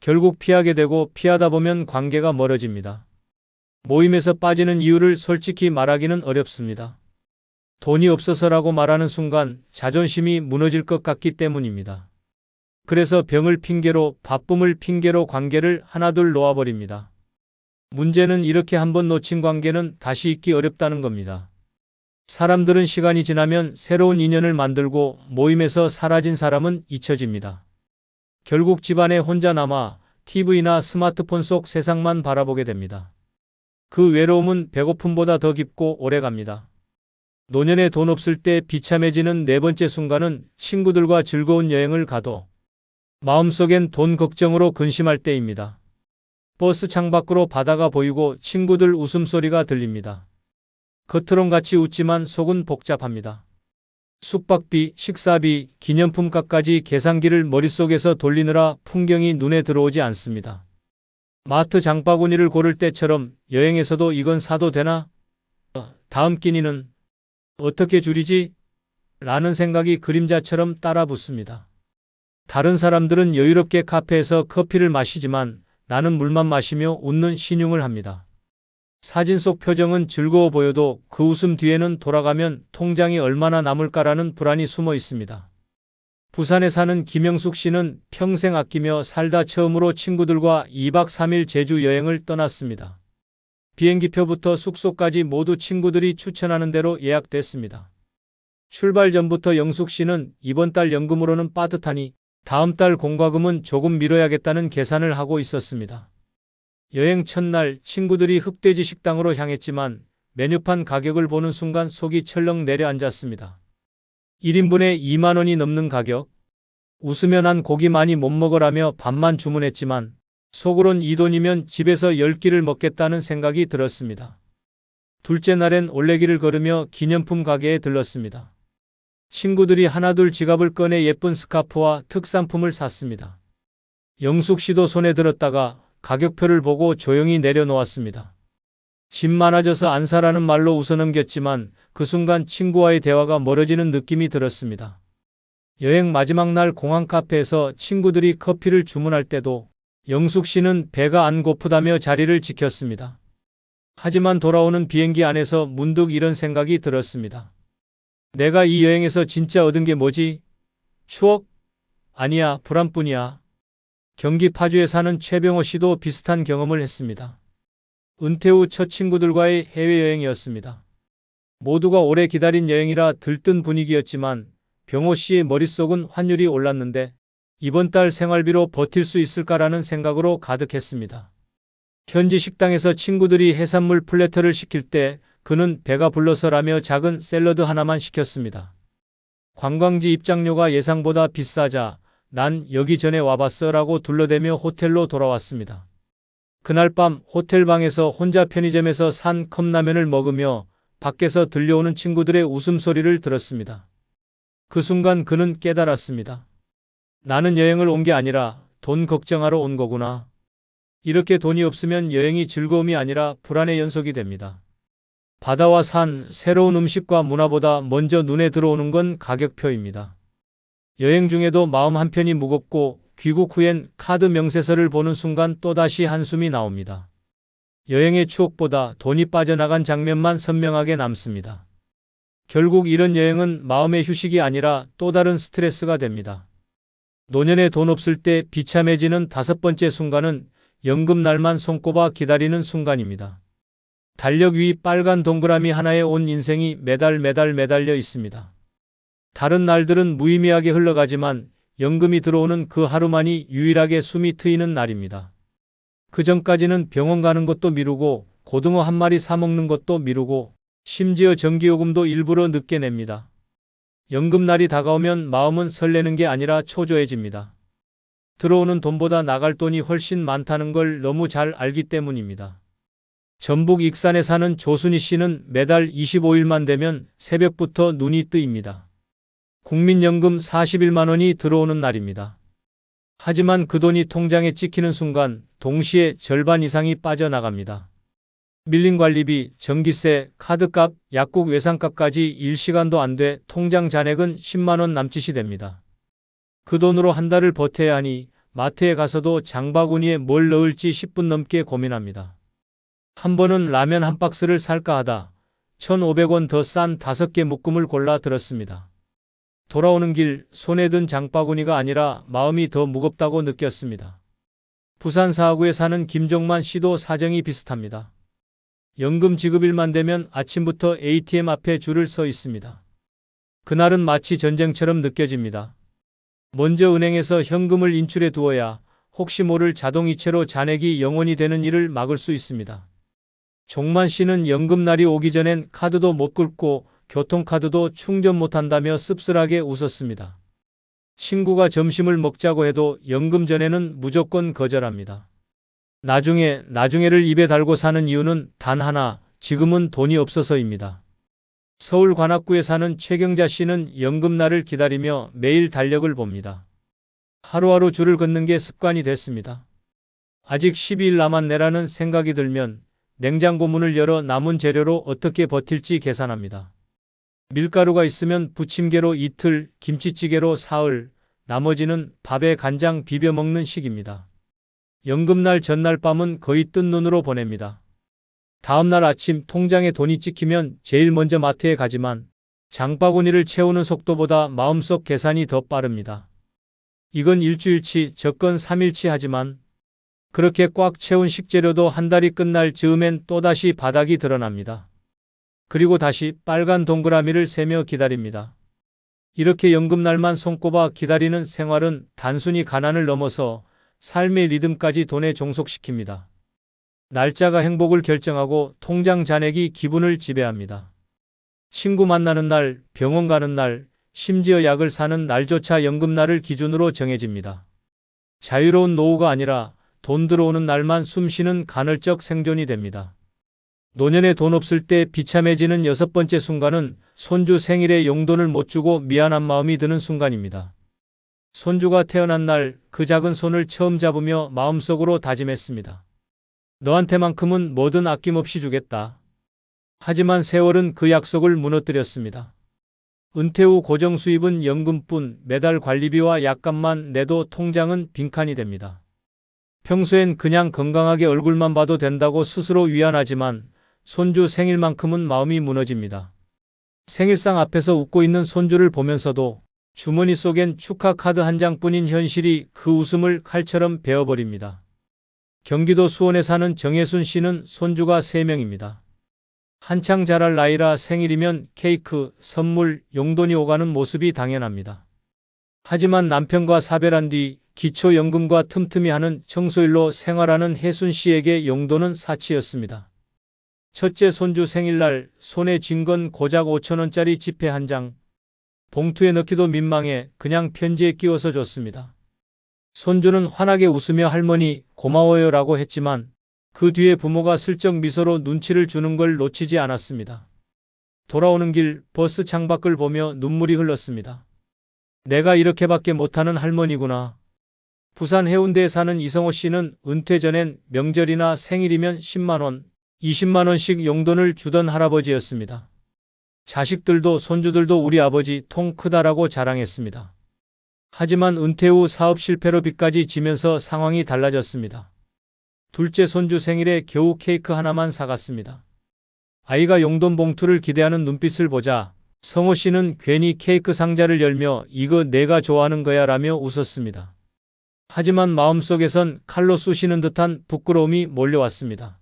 결국 피하게 되고 피하다 보면 관계가 멀어집니다. 모임에서 빠지는 이유를 솔직히 말하기는 어렵습니다. 돈이 없어서라고 말하는 순간 자존심이 무너질 것 같기 때문입니다. 그래서 병을 핑계로, 바쁨을 핑계로 관계를 하나둘 놓아버립니다. 문제는 이렇게 한번 놓친 관계는 다시 잇기 어렵다는 겁니다. 사람들은 시간이 지나면 새로운 인연을 만들고 모임에서 사라진 사람은 잊혀집니다. 결국 집안에 혼자 남아 TV나 스마트폰 속 세상만 바라보게 됩니다. 그 외로움은 배고픔보다 더 깊고 오래갑니다. 노년에 돈 없을 때 비참해지는 네 번째 순간은 친구들과 즐거운 여행을 가도 마음속엔 돈 걱정으로 근심할 때입니다. 버스 창밖으로 바다가 보이고 친구들 웃음소리가 들립니다. 겉으론 같이 웃지만 속은 복잡합니다. 숙박비, 식사비, 기념품값까지 계산기를 머릿속에서 돌리느라 풍경이 눈에 들어오지 않습니다. 마트 장바구니를 고를 때처럼 여행에서도 이건 사도 되나? 다음 끼니는 어떻게 줄이지? 라는 생각이 그림자처럼 따라붙습니다. 다른 사람들은 여유롭게 카페에서 커피를 마시지만 나는 물만 마시며 웃는 신용을 합니다. 사진 속 표정은 즐거워 보여도 그 웃음 뒤에는 돌아가면 통장이 얼마나 남을까라는 불안이 숨어 있습니다. 부산에 사는 김영숙 씨는 평생 아끼며 살다 처음으로 친구들과 2박 3일 제주 여행을 떠났습니다. 비행기표부터 숙소까지 모두 친구들이 추천하는 대로 예약됐습니다. 출발 전부터 영숙 씨는 이번 달 연금으로는 빠듯하니 다음 달 공과금은 조금 미뤄야겠다는 계산을 하고 있었습니다. 여행 첫날 친구들이 흑돼지 식당으로 향했지만 메뉴판 가격을 보는 순간 속이 철렁 내려앉았습니다. 1인분에 2만 원이 넘는 가격. 웃으며 난 고기 많이 못 먹으라며 밥만 주문했지만 속으론 이 돈이면 집에서 10끼를 먹겠다는 생각이 들었습니다. 둘째 날엔 올레길을 걸으며 기념품 가게에 들렀습니다. 친구들이 하나둘 지갑을 꺼내 예쁜 스카프와 특산품을 샀습니다. 영숙 씨도 손에 들었다가 가격표를 보고 조용히 내려놓았습니다. 집 많아져서 안 사라는 말로 웃어넘겼지만 그 순간 친구와의 대화가 멀어지는 느낌이 들었습니다. 여행 마지막 날 공항 카페에서 친구들이 커피를 주문할 때도 영숙 씨는 배가 안 고프다며 자리를 지켰습니다. 하지만 돌아오는 비행기 안에서 문득 이런 생각이 들었습니다. 내가 이 여행에서 진짜 얻은 게 뭐지? 추억? 아니야, 불안뿐이야. 경기 파주에 사는 최병호 씨도 비슷한 경험을 했습니다. 은퇴 후 첫 친구들과의 해외여행이었습니다. 모두가 오래 기다린 여행이라 들뜬 분위기였지만 병호 씨의 머릿속은 환율이 올랐는데 이번 달 생활비로 버틸 수 있을까라는 생각으로 가득했습니다. 현지 식당에서 친구들이 해산물 플래터를 시킬 때 그는 배가 불러서라며 작은 샐러드 하나만 시켰습니다. 관광지 입장료가 예상보다 비싸자 난 여기 전에 와봤어 라고 둘러대며 호텔로 돌아왔습니다. 그날 밤 호텔 방에서 혼자 편의점에서 산 컵라면을 먹으며 밖에서 들려오는 친구들의 웃음소리를 들었습니다. 그 순간 그는 깨달았습니다. 나는 여행을 온 게 아니라 돈 걱정하러 온 거구나. 이렇게 돈이 없으면 여행이 즐거움이 아니라 불안의 연속이 됩니다. 바다와 산, 새로운 음식과 문화보다 먼저 눈에 들어오는 건 가격표입니다. 여행 중에도 마음 한편이 무겁고 귀국 후엔 카드 명세서를 보는 순간 또다시 한숨이 나옵니다. 여행의 추억보다 돈이 빠져나간 장면만 선명하게 남습니다. 결국 이런 여행은 마음의 휴식이 아니라 또 다른 스트레스가 됩니다. 노년에 돈 없을 때 비참해지는 다섯 번째 순간은 연금날만 손꼽아 기다리는 순간입니다. 달력 위 빨간 동그라미 하나에 온 인생이 매달 매달려 있습니다. 다른 날들은 무의미하게 흘러가지만 연금이 들어오는 그 하루만이 유일하게 숨이 트이는 날입니다. 그 전까지는 병원 가는 것도 미루고 고등어 한 마리 사 먹는 것도 미루고 심지어 전기요금도 일부러 늦게 냅니다. 연금날이 다가오면 마음은 설레는 게 아니라 초조해집니다. 들어오는 돈보다 나갈 돈이 훨씬 많다는 걸 너무 잘 알기 때문입니다. 전북 익산에 사는 조순희 씨는 매달 25일만 되면 새벽부터 눈이 뜨입니다. 국민연금 41만 원이 들어오는 날입니다. 하지만 그 돈이 통장에 찍히는 순간 동시에 절반 이상이 빠져나갑니다. 밀린 관리비, 전기세, 카드값, 약국 외상값까지 일시간도 안 돼 통장 잔액은 10만 원 남짓이 됩니다. 그 돈으로 한 달을 버텨야 하니 마트에 가서도 장바구니에 뭘 넣을지 10분 넘게 고민합니다. 한 번은 라면 한 박스를 살까 하다 1,500원 더 싼 5개 묶음을 골라 들었습니다. 돌아오는 길 손에 든 장바구니가 아니라 마음이 더 무겁다고 느꼈습니다. 부산 사하구에 사는 김종만 씨도 사정이 비슷합니다. 연금 지급일만 되면 아침부터 ATM 앞에 줄을 서 있습니다. 그날은 마치 전쟁처럼 느껴집니다. 먼저 은행에서 현금을 인출해 두어야 혹시 모를 자동이체로 잔액이 0원이 되는 일을 막을 수 있습니다. 종만 씨는 연금날이 오기 전엔 카드도 못 긁고 교통카드도 충전 못한다며 씁쓸하게 웃었습니다. 친구가 점심을 먹자고 해도 연금 전에는 무조건 거절합니다. 나중에를 입에 달고 사는 이유는 단 하나, 지금은 돈이 없어서입니다. 서울 관악구에 사는 최경자 씨는 연금날을 기다리며 매일 달력을 봅니다. 하루하루 줄을 긋는 게 습관이 됐습니다. 아직 12일 남았네라는 생각이 들면 냉장고 문을 열어 남은 재료로 어떻게 버틸지 계산합니다. 밀가루가 있으면 부침개로 이틀, 김치찌개로 사흘, 나머지는 밥에 간장 비벼 먹는 식입니다. 연금날 전날 밤은 거의 뜬 눈으로 보냅니다. 다음날 아침 통장에 돈이 찍히면 제일 먼저 마트에 가지만 장바구니를 채우는 속도보다 마음속 계산이 더 빠릅니다. 이건 일주일치, 저건 3일치 하지만 그렇게 꽉 채운 식재료도 한 달이 끝날 즈음엔 또다시 바닥이 드러납니다. 그리고 다시 빨간 동그라미를 세며 기다립니다. 이렇게 연금날만 손꼽아 기다리는 생활은 단순히 가난을 넘어서 삶의 리듬까지 돈에 종속시킵니다. 날짜가 행복을 결정하고 통장 잔액이 기분을 지배합니다. 친구 만나는 날, 병원 가는 날, 심지어 약을 사는 날조차 연금날을 기준으로 정해집니다. 자유로운 노후가 아니라 돈 들어오는 날만 숨쉬는 간헐적 생존이 됩니다. 노년에 돈 없을 때 비참해지는 여섯 번째 순간은 손주 생일에 용돈을 못 주고 미안한 마음이 드는 순간입니다. 손주가 태어난 날 그 작은 손을 처음 잡으며 마음속으로 다짐했습니다. 너한테만큼은 뭐든 아낌없이 주겠다. 하지만 세월은 그 약속을 무너뜨렸습니다. 은퇴 후 고정 수입은 연금뿐 매달 관리비와 약값만 내도 통장은 빈칸이 됩니다. 평소엔 그냥 건강하게 얼굴만 봐도 된다고 스스로 위안하지만 손주 생일만큼은 마음이 무너집니다. 생일상 앞에서 웃고 있는 손주를 보면서도 주머니 속엔 축하 카드 한 장뿐인 현실이 그 웃음을 칼처럼 베어버립니다. 경기도 수원에 사는 정혜순 씨는 손주가 3명입니다. 한창 자랄 나이라 생일이면 케이크, 선물, 용돈이 오가는 모습이 당연합니다. 하지만 남편과 사별한 뒤 기초연금과 틈틈이 하는 청소일로 생활하는 혜순 씨에게 용돈은 사치였습니다. 첫째 손주 생일날 손에 쥔 건 고작 5,000원짜리 지폐 한 장. 봉투에 넣기도 민망해 그냥 편지에 끼워서 줬습니다. 손주는 환하게 웃으며 할머니 고마워요라고 했지만 그 뒤에 부모가 슬쩍 미소로 눈치를 주는 걸 놓치지 않았습니다. 돌아오는 길 버스 창밖을 보며 눈물이 흘렀습니다. 내가 이렇게밖에 못하는 할머니구나. 부산 해운대에 사는 이성호 씨는 은퇴 전엔 명절이나 생일이면 10만 원, 20만 원씩 용돈을 주던 할아버지였습니다. 자식들도 손주들도 우리 아버지 통 크다라고 자랑했습니다. 하지만 은퇴 후 사업 실패로 빚까지 지면서 상황이 달라졌습니다. 둘째 손주 생일에 겨우 케이크 하나만 사갔습니다. 아이가 용돈 봉투를 기대하는 눈빛을 보자 성호 씨는 괜히 케이크 상자를 열며 이거 내가 좋아하는 거야 라며 웃었습니다. 하지만 마음속에선 칼로 쑤시는 듯한 부끄러움이 몰려왔습니다.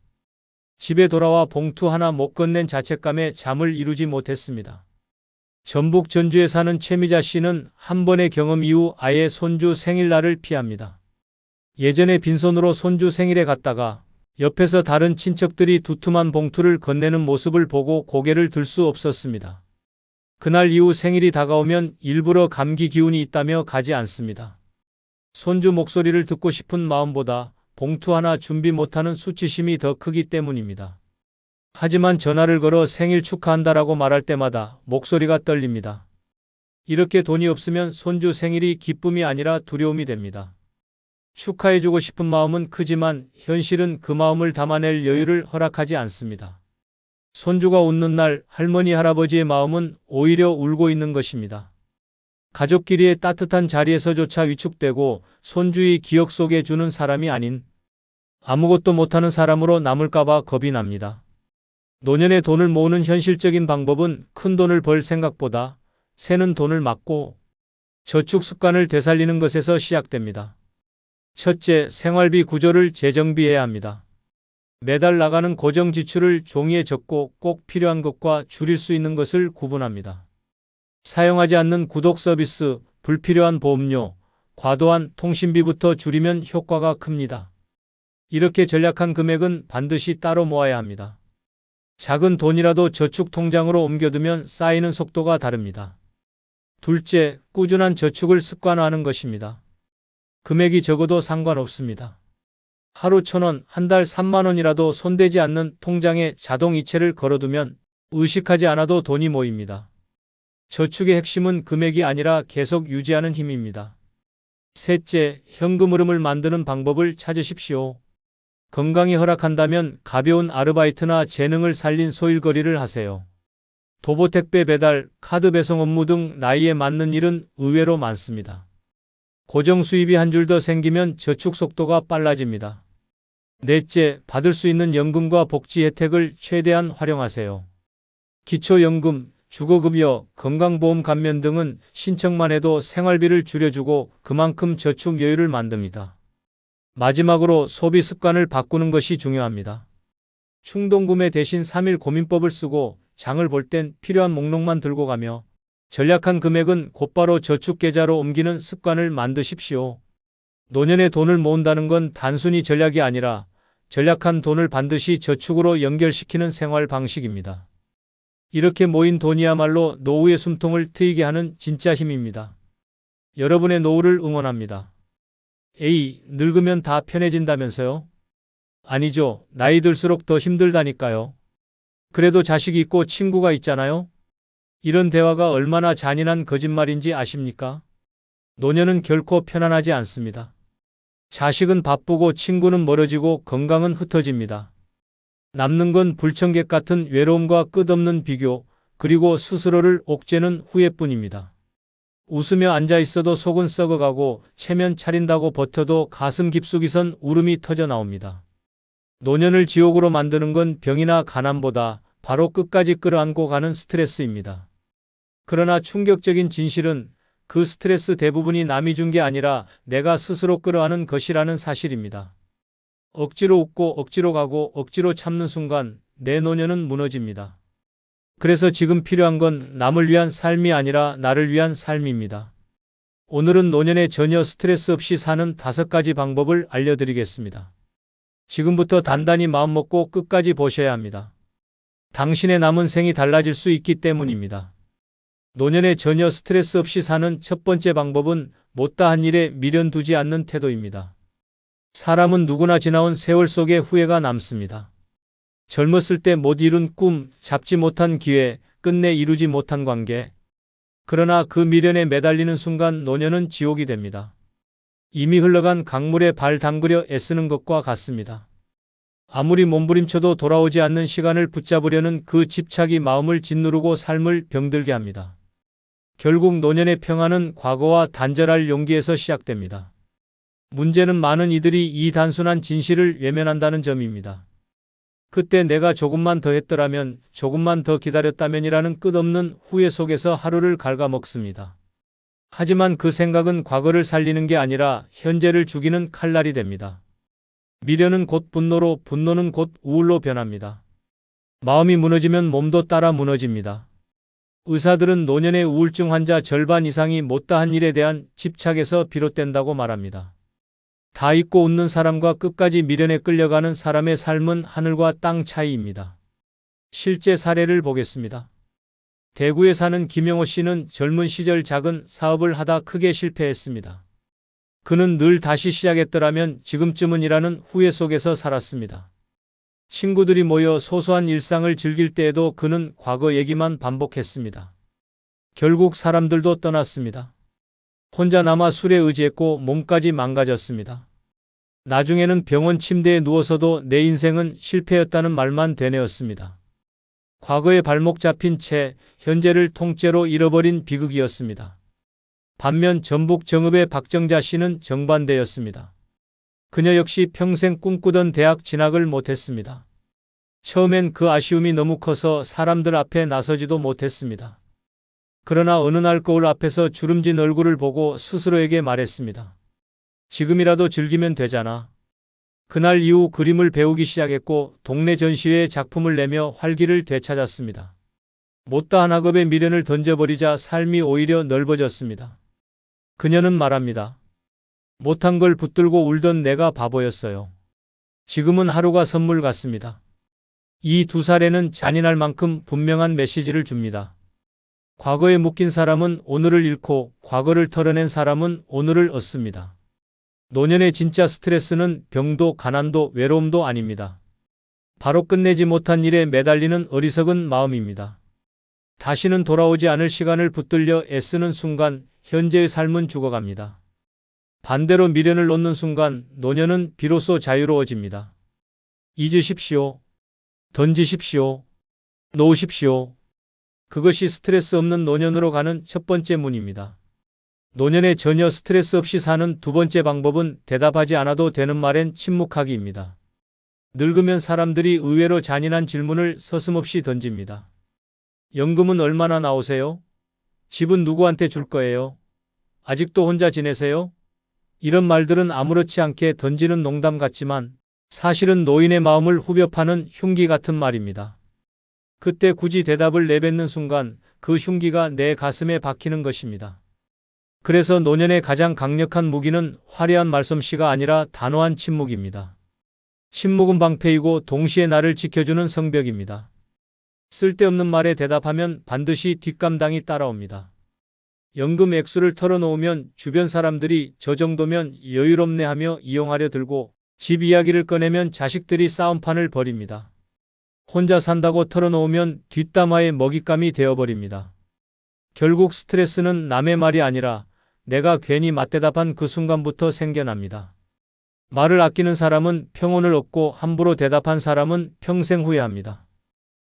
집에 돌아와 봉투 하나 못 건넨 자책감에 잠을 이루지 못했습니다. 전북 전주에 사는 최미자 씨는 한 번의 경험 이후 아예 손주 생일날을 피합니다. 예전에 빈손으로 손주 생일에 갔다가 옆에서 다른 친척들이 두툼한 봉투를 건네는 모습을 보고 고개를 들 수 없었습니다. 그날 이후 생일이 다가오면 일부러 감기 기운이 있다며 가지 않습니다. 손주 목소리를 듣고 싶은 마음보다 봉투 하나 준비 못하는 수치심이 더 크기 때문입니다. 하지만 전화를 걸어 생일 축하한다라고 말할 때마다 목소리가 떨립니다. 이렇게 돈이 없으면 손주 생일이 기쁨이 아니라 두려움이 됩니다. 축하해주고 싶은 마음은 크지만 현실은 그 마음을 담아낼 여유를 허락하지 않습니다. 손주가 웃는 날 할머니 할아버지의 마음은 오히려 울고 있는 것입니다. 가족끼리의 따뜻한 자리에서조차 위축되고 손주의 기억 속에 주는 사람이 아닌 아무것도 못하는 사람으로 남을까봐 겁이 납니다. 노년에 돈을 모으는 현실적인 방법은 큰 돈을 벌 생각보다 새는 돈을 막고 저축 습관을 되살리는 것에서 시작됩니다. 첫째, 생활비 구조를 재정비해야 합니다. 매달 나가는 고정 지출을 종이에 적고 꼭 필요한 것과 줄일 수 있는 것을 구분합니다. 사용하지 않는 구독 서비스, 불필요한 보험료, 과도한 통신비부터 줄이면 효과가 큽니다. 이렇게 절약한 금액은 반드시 따로 모아야 합니다. 작은 돈이라도 저축 통장으로 옮겨두면 쌓이는 속도가 다릅니다. 둘째, 꾸준한 저축을 습관화하는 것입니다. 금액이 적어도 상관없습니다. 하루 1,000원, 한 달 3만 원이라도 손대지 않는 통장에 자동 이체를 걸어두면 의식하지 않아도 돈이 모입니다. 저축의 핵심은 금액이 아니라 계속 유지하는 힘입니다. 셋째, 현금 흐름을 만드는 방법을 찾으십시오. 건강이 허락한다면 가벼운 아르바이트나 재능을 살린 소일거리를 하세요. 도보 택배 배달, 카드 배송 업무 등 나이에 맞는 일은 의외로 많습니다. 고정 수입이 한 줄 더 생기면 저축 속도가 빨라집니다. 넷째, 받을 수 있는 연금과 복지 혜택을 최대한 활용하세요. 기초연금, 주거급여, 건강보험 감면 등은 신청만 해도 생활비를 줄여주고 그만큼 저축 여유를 만듭니다. 마지막으로 소비 습관을 바꾸는 것이 중요합니다. 충동구매 대신 3일 고민법을 쓰고 장을 볼 땐 필요한 목록만 들고 가며 전략한 금액은 곧바로 저축 계좌로 옮기는 습관을 만드십시오. 노년에 돈을 모은다는 건 단순히 전략이 아니라 전략한 돈을 반드시 저축으로 연결시키는 생활 방식입니다. 이렇게 모인 돈이야말로 노후의 숨통을 트이게 하는 진짜 힘입니다. 여러분의 노후를 응원합니다. 에이, 늙으면 다 편해진다면서요? 아니죠. 나이 들수록 더 힘들다니까요. 그래도 자식이 있고 친구가 있잖아요? 이런 대화가 얼마나 잔인한 거짓말인지 아십니까? 노년은 결코 편안하지 않습니다. 자식은 바쁘고 친구는 멀어지고 건강은 흩어집니다. 남는 건 불청객 같은 외로움과 끝없는 비교, 그리고 스스로를 옥죄는 후회뿐입니다. 웃으며 앉아 있어도 속은 썩어가고 체면 차린다고 버텨도 가슴 깊숙이선 울음이 터져 나옵니다. 노년을 지옥으로 만드는 건 병이나 가난보다 바로 끝까지 끌어안고 가는 스트레스입니다. 그러나 충격적인 진실은 그 스트레스 대부분이 남이 준 게 아니라 내가 스스로 끌어안은 것이라는 사실입니다. 억지로 웃고 억지로 가고 억지로 참는 순간 내 노년은 무너집니다. 그래서 지금 필요한 건 남을 위한 삶이 아니라 나를 위한 삶입니다. 오늘은 노년에 전혀 스트레스 없이 사는 5가지 방법을 알려드리겠습니다. 지금부터 단단히 마음먹고 끝까지 보셔야 합니다. 당신의 남은 생이 달라질 수 있기 때문입니다. 노년에 전혀 스트레스 없이 사는 첫 번째 방법은 못다한 일에 미련 두지 않는 태도입니다. 사람은 누구나 지나온 세월 속에 후회가 남습니다. 젊었을 때 못 이룬 꿈, 잡지 못한 기회, 끝내 이루지 못한 관계. 그러나 그 미련에 매달리는 순간 노년은 지옥이 됩니다. 이미 흘러간 강물에 발 담그려 애쓰는 것과 같습니다. 아무리 몸부림쳐도 돌아오지 않는 시간을 붙잡으려는 그 집착이 마음을 짓누르고 삶을 병들게 합니다. 결국 노년의 평안은 과거와 단절할 용기에서 시작됩니다. 문제는 많은 이들이 이 단순한 진실을 외면한다는 점입니다. 그때 내가 조금만 더 했더라면, 조금만 더 기다렸다면이라는 끝없는 후회 속에서 하루를 갉아먹습니다. 하지만 그 생각은 과거를 살리는 게 아니라 현재를 죽이는 칼날이 됩니다. 미련은 곧 분노로, 분노는 곧 우울로 변합니다. 마음이 무너지면 몸도 따라 무너집니다. 의사들은 노년의 우울증 환자 절반 이상이 못다한 일에 대한 집착에서 비롯된다고 말합니다. 다 잊고 웃는 사람과 끝까지 미련에 끌려가는 사람의 삶은 하늘과 땅 차이입니다. 실제 사례를 보겠습니다. 대구에 사는 김영호 씨는 젊은 시절 작은 사업을 하다 크게 실패했습니다. 그는 늘 다시 시작했더라면 지금쯤은 이라는 후회 속에서 살았습니다. 친구들이 모여 소소한 일상을 즐길 때에도 그는 과거 얘기만 반복했습니다. 결국 사람들도 떠났습니다. 혼자 남아 술에 의지했고 몸까지 망가졌습니다. 나중에는 병원 침대에 누워서도 내 인생은 실패였다는 말만 되뇌었습니다. 과거에 발목 잡힌 채 현재를 통째로 잃어버린 비극이었습니다. 반면 전북 정읍의 박정자 씨는 정반대였습니다. 그녀 역시 평생 꿈꾸던 대학 진학을 못했습니다. 처음엔 그 아쉬움이 너무 커서 사람들 앞에 나서지도 못했습니다. 그러나 어느 날 거울 앞에서 주름진 얼굴을 보고 스스로에게 말했습니다. 지금이라도 즐기면 되잖아. 그날 이후 그림을 배우기 시작했고 동네 전시회에 작품을 내며 활기를 되찾았습니다. 못다한 학업에 미련을 던져버리자 삶이 오히려 넓어졌습니다. 그녀는 말합니다. 못한 걸 붙들고 울던 내가 바보였어요. 지금은 하루가 선물 같습니다. 이 두 사례는 잔인할 만큼 분명한 메시지를 줍니다. 과거에 묶인 사람은 오늘을 잃고 과거를 털어낸 사람은 오늘을 얻습니다. 노년의 진짜 스트레스는 병도 가난도 외로움도 아닙니다. 바로 끝내지 못한 일에 매달리는 어리석은 마음입니다. 다시는 돌아오지 않을 시간을 붙들려 애쓰는 순간 현재의 삶은 죽어갑니다. 반대로 미련을 놓는 순간 노년은 비로소 자유로워집니다. 잊으십시오. 던지십시오. 놓으십시오. 그것이 스트레스 없는 노년으로 가는 첫 번째 문입니다. 노년에 전혀 스트레스 없이 사는 두 번째 방법은 대답하지 않아도 되는 말엔 침묵하기입니다. 늙으면 사람들이 의외로 잔인한 질문을 서슴없이 던집니다. 연금은 얼마나 나오세요? 집은 누구한테 줄 거예요? 아직도 혼자 지내세요? 이런 말들은 아무렇지 않게 던지는 농담 같지만 사실은 노인의 마음을 후벼 파는 흉기 같은 말입니다. 그때 굳이 대답을 내뱉는 순간 그 흉기가 내 가슴에 박히는 것입니다. 그래서 노년의 가장 강력한 무기는 화려한 말솜씨가 아니라 단호한 침묵입니다. 침묵은 방패이고 동시에 나를 지켜주는 성벽입니다. 쓸데없는 말에 대답하면 반드시 뒷감당이 따라옵니다. 연금 액수를 털어놓으면 주변 사람들이 저 정도면 여유롭네 하며 이용하려 들고 집 이야기를 꺼내면 자식들이 싸움판을 벌입니다. 혼자 산다고 털어놓으면 뒷담화의 먹잇감이 되어버립니다. 결국 스트레스는 남의 말이 아니라 내가 괜히 맞대답한 그 순간부터 생겨납니다. 말을 아끼는 사람은 평온을 얻고 함부로 대답한 사람은 평생 후회합니다.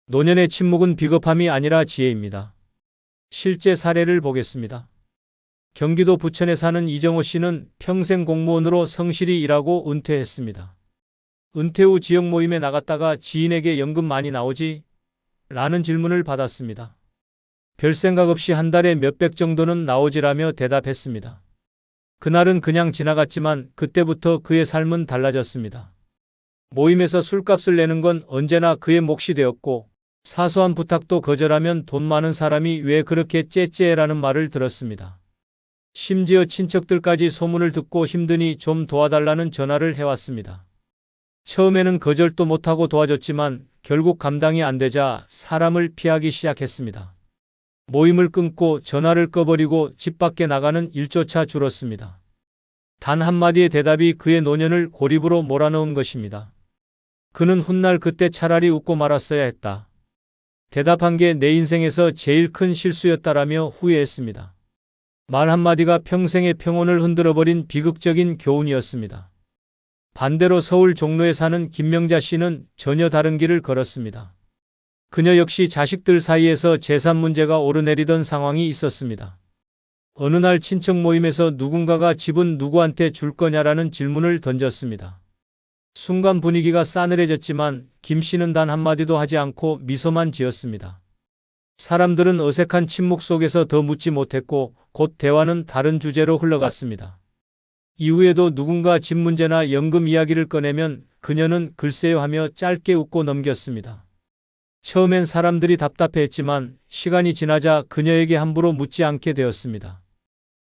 노년의 침묵은 비겁함이 아니라 지혜입니다. 실제 사례를 보겠습니다. 경기도 부천에 사는 이정호 씨는 평생 공무원으로 성실히 일하고 은퇴했습니다. 은퇴 후 지역 모임에 나갔다가 지인에게 연금 많이 나오지? 라는 질문을 받았습니다. 별 생각 없이 한 달에 몇백 정도는 나오지라며 대답했습니다. 그날은 그냥 지나갔지만 그때부터 그의 삶은 달라졌습니다. 모임에서 술값을 내는 건 언제나 그의 몫이 되었고 사소한 부탁도 거절하면 돈 많은 사람이 왜 그렇게 째째라는 말을 들었습니다. 심지어 친척들까지 소문을 듣고 힘드니 좀 도와달라는 전화를 해왔습니다. 처음에는 거절도 못하고 도와줬지만 결국 감당이 안 되자 사람을 피하기 시작했습니다. 모임을 끊고 전화를 꺼버리고 집 밖에 나가는 일조차 줄었습니다. 단 한마디의 대답이 그의 노년을 고립으로 몰아넣은 것입니다. 그는 훗날 그때 차라리 웃고 말았어야 했다. 대답한 게 내 인생에서 제일 큰 실수였다라며 후회했습니다. 말 한마디가 평생의 평온을 흔들어버린 비극적인 교훈이었습니다. 반대로 서울 종로에 사는 김명자 씨는 전혀 다른 길을 걸었습니다. 그녀 역시 자식들 사이에서 재산 문제가 오르내리던 상황이 있었습니다. 어느 날 친척 모임에서 누군가가 집은 누구한테 줄 거냐라는 질문을 던졌습니다. 순간 분위기가 싸늘해졌지만 김 씨는 단 한마디도 하지 않고 미소만 지었습니다. 사람들은 어색한 침묵 속에서 더 묻지 못했고 곧 대화는 다른 주제로 흘러갔습니다. 이후에도 누군가 집 문제나 연금 이야기를 꺼내면 그녀는 글쎄요 하며 짧게 웃고 넘겼습니다. 처음엔 사람들이 답답해했지만 시간이 지나자 그녀에게 함부로 묻지 않게 되었습니다.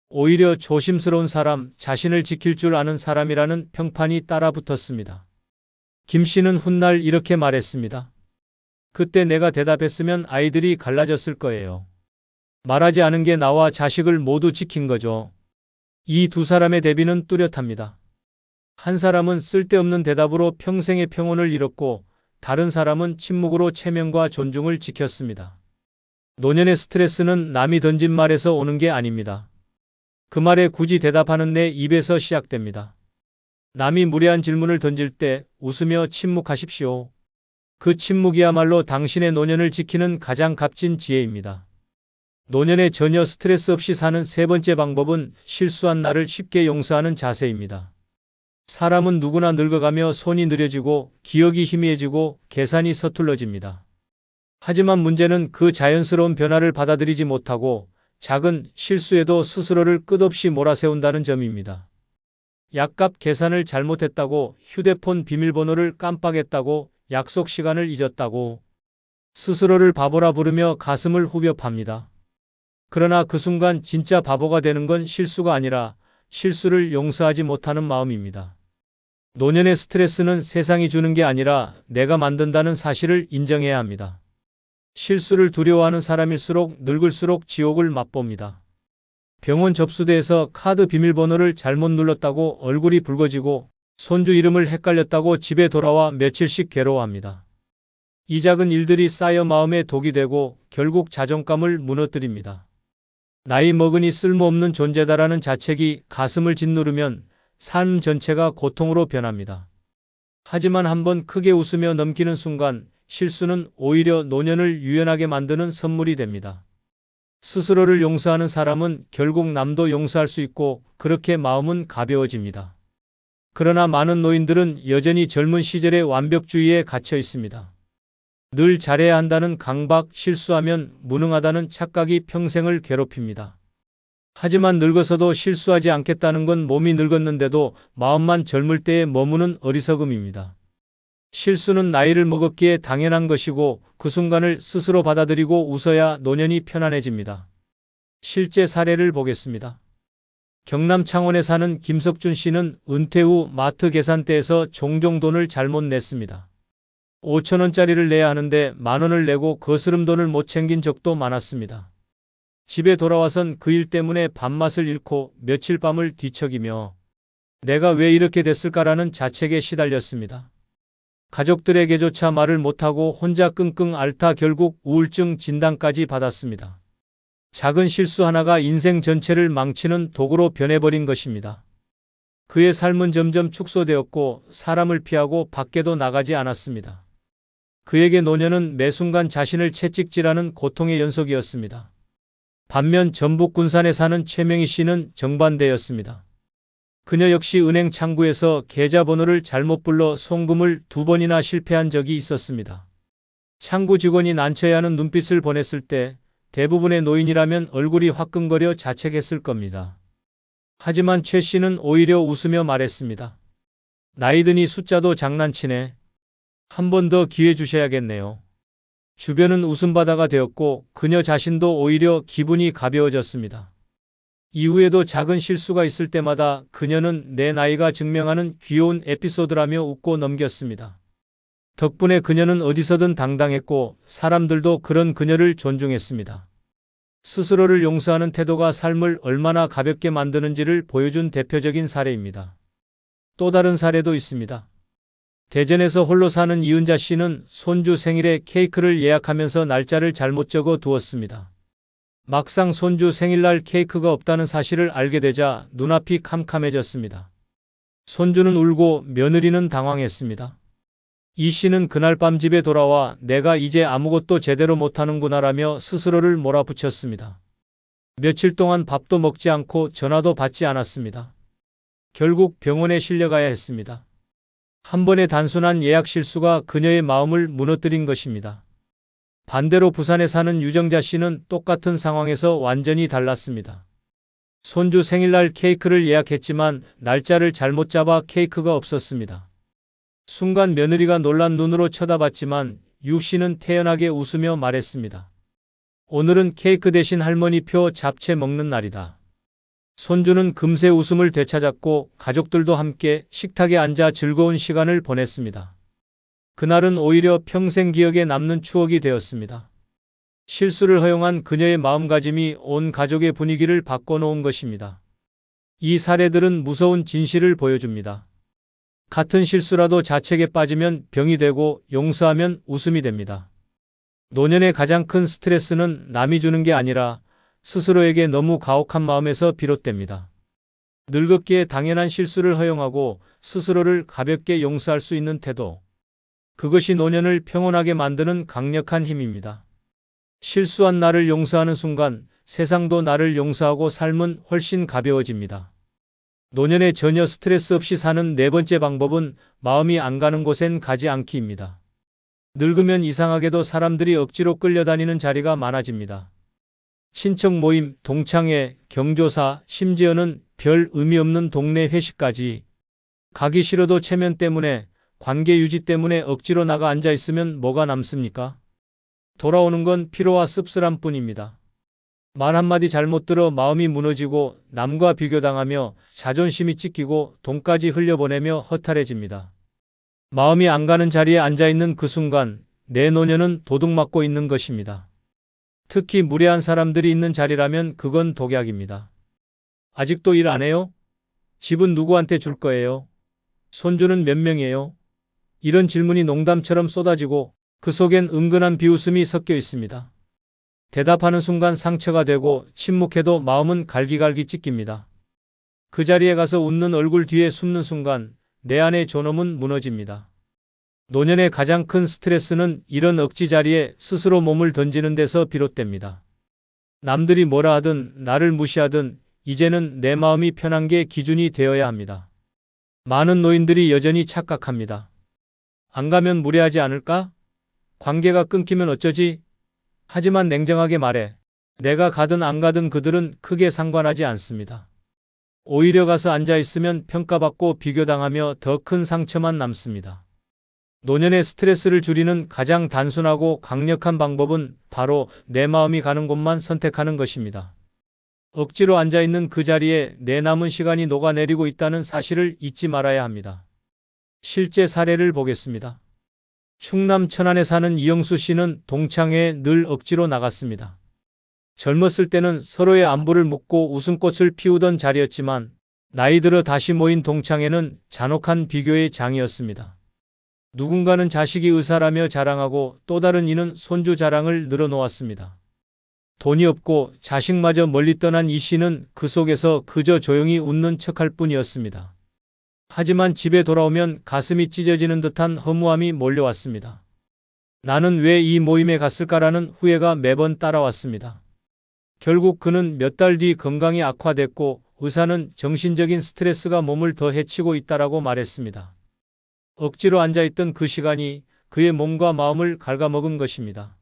오히려 조심스러운 사람, 자신을 지킬 줄 아는 사람이라는 평판이 따라붙었습니다. 김 씨는 훗날 이렇게 말했습니다. 그때 내가 대답했으면 아이들이 갈라졌을 거예요. 말하지 않은 게 나와 자식을 모두 지킨 거죠. 이 두 사람의 대비는 뚜렷합니다. 한 사람은 쓸데없는 대답으로 평생의 평온을 잃었고 다른 사람은 침묵으로 체면과 존중을 지켰습니다. 노년의 스트레스는 남이 던진 말에서 오는 게 아닙니다. 그 말에 굳이 대답하는 내 입에서 시작됩니다. 남이 무례한 질문을 던질 때 웃으며 침묵하십시오. 그 침묵이야말로 당신의 노년을 지키는 가장 값진 지혜입니다. 노년에 전혀 스트레스 없이 사는 세 번째 방법은 실수한 나를 쉽게 용서하는 자세입니다. 사람은 누구나 늙어가며 손이 느려지고 기억이 희미해지고 계산이 서툴러집니다. 하지만 문제는 그 자연스러운 변화를 받아들이지 못하고 작은 실수에도 스스로를 끝없이 몰아세운다는 점입니다. 약값 계산을 잘못했다고, 휴대폰 비밀번호를 깜빡했다고, 약속 시간을 잊었다고 스스로를 바보라 부르며 가슴을 후벼 팝니다. 그러나 그 순간 진짜 바보가 되는 건 실수가 아니라 실수를 용서하지 못하는 마음입니다. 노년의 스트레스는 세상이 주는 게 아니라 내가 만든다는 사실을 인정해야 합니다. 실수를 두려워하는 사람일수록 늙을수록 지옥을 맛봅니다. 병원 접수대에서 카드 비밀번호를 잘못 눌렀다고 얼굴이 붉어지고 손주 이름을 헷갈렸다고 집에 돌아와 며칠씩 괴로워합니다. 이 작은 일들이 쌓여 마음에 독이 되고 결국 자존감을 무너뜨립니다. 나이 먹으니 쓸모없는 존재다라는 자책이 가슴을 짓누르면 삶 전체가 고통으로 변합니다. 하지만 한번 크게 웃으며 넘기는 순간 실수는 오히려 노년을 유연하게 만드는 선물이 됩니다. 스스로를 용서하는 사람은 결국 남도 용서할 수 있고 그렇게 마음은 가벼워집니다. 그러나 많은 노인들은 여전히 젊은 시절의 완벽주의에 갇혀 있습니다. 늘 잘해야 한다는 강박, 실수하면 무능하다는 착각이 평생을 괴롭힙니다. 하지만 늙어서도 실수하지 않겠다는 건 몸이 늙었는데도 마음만 젊을 때에 머무는 어리석음입니다. 실수는 나이를 먹었기에 당연한 것이고 그 순간을 스스로 받아들이고 웃어야 노년이 편안해집니다. 실제 사례를 보겠습니다. 경남 창원에 사는 김석준 씨는 은퇴 후 마트 계산대에서 종종 돈을 잘못 냈습니다. 5,000원짜리를 내야 하는데 10,000원을 내고 거스름돈을 못 챙긴 적도 많았습니다. 집에 돌아와선 그 일 때문에 밥맛을 잃고 며칠 밤을 뒤척이며 내가 왜 이렇게 됐을까라는 자책에 시달렸습니다. 가족들에게조차 말을 못하고 혼자 끙끙 앓다 결국 우울증 진단까지 받았습니다. 작은 실수 하나가 인생 전체를 망치는 도구로 변해버린 것입니다. 그의 삶은 점점 축소되었고 사람을 피하고 밖에도 나가지 않았습니다. 그에게 노년은 매 순간 자신을 채찍질하는 고통의 연속이었습니다. 반면 전북 군산에 사는 최명희 씨는 정반대였습니다. 그녀 역시 은행 창구에서 계좌번호를 잘못 불러 송금을 2번이나 실패한 적이 있었습니다. 창구 직원이 난처해 하는 눈빛을 보냈을 때 대부분의 노인이라면 얼굴이 화끈거려 자책했을 겁니다. 하지만 최 씨는 오히려 웃으며 말했습니다. 나이 드니 숫자도 장난치네. 한 번 더 기회 주셔야겠네요. 주변은 웃음바다가 되었고 그녀 자신도 오히려 기분이 가벼워졌습니다. 이후에도 작은 실수가 있을 때마다 그녀는 내 나이가 증명하는 귀여운 에피소드라며 웃고 넘겼습니다. 덕분에 그녀는 어디서든 당당했고 사람들도 그런 그녀를 존중했습니다. 스스로를 용서하는 태도가 삶을 얼마나 가볍게 만드는지를 보여준 대표적인 사례입니다. 또 다른 사례도 있습니다. 대전에서 홀로 사는 이은자 씨는 손주 생일에 케이크를 예약하면서 날짜를 잘못 적어 두었습니다. 막상 손주 생일날 케이크가 없다는 사실을 알게 되자 눈앞이 캄캄해졌습니다. 손주는 울고 며느리는 당황했습니다. 이 씨는 그날 밤 집에 돌아와 내가 이제 아무것도 제대로 못하는구나라며 스스로를 몰아붙였습니다. 며칠 동안 밥도 먹지 않고 전화도 받지 않았습니다. 결국 병원에 실려가야 했습니다. 한 번의 단순한 예약 실수가 그녀의 마음을 무너뜨린 것입니다. 반대로 부산에 사는 유정자 씨는 똑같은 상황에서 완전히 달랐습니다. 손주 생일날 케이크를 예약했지만 날짜를 잘못 잡아 케이크가 없었습니다. 순간 며느리가 놀란 눈으로 쳐다봤지만 유 씨는 태연하게 웃으며 말했습니다. 오늘은 케이크 대신 할머니표 잡채 먹는 날이다. 손주는 금세 웃음을 되찾았고 가족들도 함께 식탁에 앉아 즐거운 시간을 보냈습니다. 그날은 오히려 평생 기억에 남는 추억이 되었습니다. 실수를 허용한 그녀의 마음가짐이 온 가족의 분위기를 바꿔놓은 것입니다. 이 사례들은 무서운 진실을 보여줍니다. 같은 실수라도 자책에 빠지면 병이 되고 용서하면 웃음이 됩니다. 노년의 가장 큰 스트레스는 남이 주는 게 아니라 스스로에게 너무 가혹한 마음에서 비롯됩니다. 늙었기에 당연한 실수를 허용하고 스스로를 가볍게 용서할 수 있는 태도. 그것이 노년을 평온하게 만드는 강력한 힘입니다. 실수한 나를 용서하는 순간 세상도 나를 용서하고 삶은 훨씬 가벼워집니다. 노년에 전혀 스트레스 없이 사는 네 번째 방법은 마음이 안 가는 곳엔 가지 않기입니다. 늙으면 이상하게도 사람들이 억지로 끌려다니는 자리가 많아집니다. 친척 모임, 동창회, 경조사, 심지어는 별 의미 없는 동네 회식까지 가기 싫어도 체면 때문에, 관계 유지 때문에 억지로 나가 앉아 있으면 뭐가 남습니까? 돌아오는 건 피로와 씁쓸함 뿐입니다. 말 한마디 잘못 들어 마음이 무너지고 남과 비교당하며 자존심이 찢기고 돈까지 흘려보내며 허탈해집니다. 마음이 안 가는 자리에 앉아있는 그 순간 내 노년은 도둑맞고 있는 것입니다. 특히 무례한 사람들이 있는 자리라면 그건 독약입니다. 아직도 일 안 해요? 집은 누구한테 줄 거예요? 손주는 몇 명이에요? 이런 질문이 농담처럼 쏟아지고 그 속엔 은근한 비웃음이 섞여 있습니다. 대답하는 순간 상처가 되고 침묵해도 마음은 갈기갈기 찢깁니다. 그 자리에 가서 웃는 얼굴 뒤에 숨는 순간 내 안의 존엄은 무너집니다. 노년의 가장 큰 스트레스는 이런 억지 자리에 스스로 몸을 던지는 데서 비롯됩니다. 남들이 뭐라 하든 나를 무시하든 이제는 내 마음이 편한 게 기준이 되어야 합니다. 많은 노인들이 여전히 착각합니다. 안 가면 무례하지 않을까? 관계가 끊기면 어쩌지? 하지만 냉정하게 말해. 내가 가든 안 가든 그들은 크게 상관하지 않습니다. 오히려 가서 앉아 있으면 평가받고 비교당하며 더 큰 상처만 남습니다. 노년의 스트레스를 줄이는 가장 단순하고 강력한 방법은 바로 내 마음이 가는 곳만 선택하는 것입니다. 억지로 앉아있는 그 자리에 내 남은 시간이 녹아내리고 있다는 사실을 잊지 말아야 합니다. 실제 사례를 보겠습니다. 충남 천안에 사는 이영수 씨는 동창회에 늘 억지로 나갔습니다. 젊었을 때는 서로의 안부를 묻고 웃음꽃을 피우던 자리였지만 나이 들어 다시 모인 동창회는 잔혹한 비교의 장이었습니다. 누군가는 자식이 의사라며 자랑하고 또 다른 이는 손주 자랑을 늘어놓았습니다. 돈이 없고 자식마저 멀리 떠난 이 씨는 그 속에서 그저 조용히 웃는 척할 뿐이었습니다. 하지만 집에 돌아오면 가슴이 찢어지는 듯한 허무함이 몰려왔습니다. 나는 왜 이 모임에 갔을까라는 후회가 매번 따라왔습니다. 결국 그는 몇 달 뒤 건강이 악화됐고 의사는 정신적인 스트레스가 몸을 더 해치고 있다라고 말했습니다. 억지로 앉아있던 그 시간이 그의 몸과 마음을 갉아먹은 것입니다.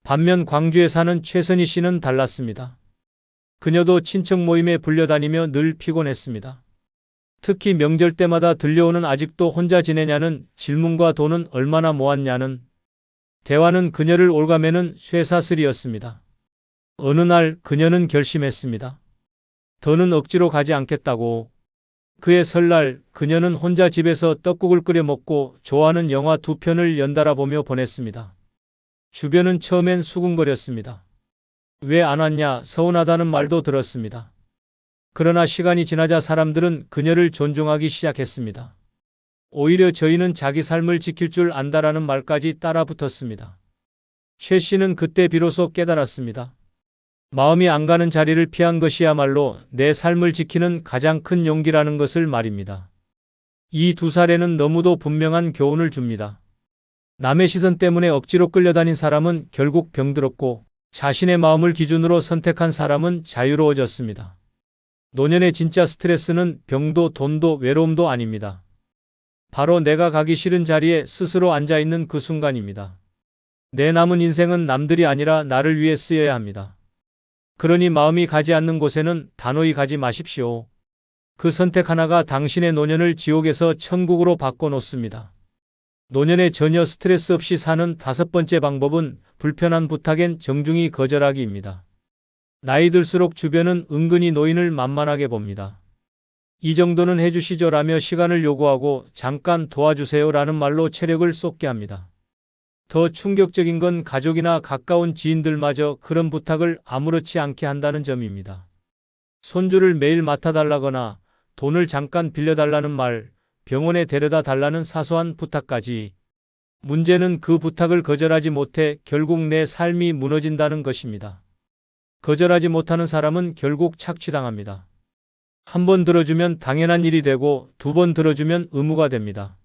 반면 광주에 사는 최선희 씨는 달랐습니다. 그녀도 친척 모임에 불려다니며 늘 피곤했습니다. 특히 명절 때마다 들려오는 아직도 혼자 지내냐는 질문과 돈은 얼마나 모았냐는 대화는 그녀를 올가매는 쇠사슬이었습니다. 어느 날 그녀는 결심했습니다. 더는 억지로 가지 않겠다고. 그의 설날 그녀는 혼자 집에서 떡국을 끓여 먹고 좋아하는 영화 두 편을 연달아 보며 보냈습니다. 주변은 처음엔 수군거렸습니다. 왜 안 왔냐 서운하다는 말도 들었습니다. 그러나 시간이 지나자 사람들은 그녀를 존중하기 시작했습니다. 오히려 저희는 자기 삶을 지킬 줄 안다라는 말까지 따라 붙었습니다. 최 씨는 그때 비로소 깨달았습니다. 마음이 안 가는 자리를 피한 것이야말로 내 삶을 지키는 가장 큰 용기라는 것을 말입니다. 이 두 사례는 너무도 분명한 교훈을 줍니다. 남의 시선 때문에 억지로 끌려다닌 사람은 결국 병들었고 자신의 마음을 기준으로 선택한 사람은 자유로워졌습니다. 노년의 진짜 스트레스는 병도 돈도 외로움도 아닙니다. 바로 내가 가기 싫은 자리에 스스로 앉아있는 그 순간입니다. 내 남은 인생은 남들이 아니라 나를 위해 쓰여야 합니다. 그러니 마음이 가지 않는 곳에는 단호히 가지 마십시오. 그 선택 하나가 당신의 노년을 지옥에서 천국으로 바꿔놓습니다. 노년에 전혀 스트레스 없이 사는 다섯 번째 방법은 불편한 부탁엔 정중히 거절하기입니다. 나이 들수록 주변은 은근히 노인을 만만하게 봅니다. 이 정도는 해주시죠라며 시간을 요구하고 잠깐 도와주세요라는 말로 체력을 쏟게 합니다. 더 충격적인 건 가족이나 가까운 지인들마저 그런 부탁을 아무렇지 않게 한다는 점입니다. 손주를 매일 맡아달라거나 돈을 잠깐 빌려달라는 말, 병원에 데려다 달라는 사소한 부탁까지. 문제는 그 부탁을 거절하지 못해 결국 내 삶이 무너진다는 것입니다. 거절하지 못하는 사람은 결국 착취당합니다. 한 번 들어주면 당연한 일이 되고 두 번 들어주면 의무가 됩니다.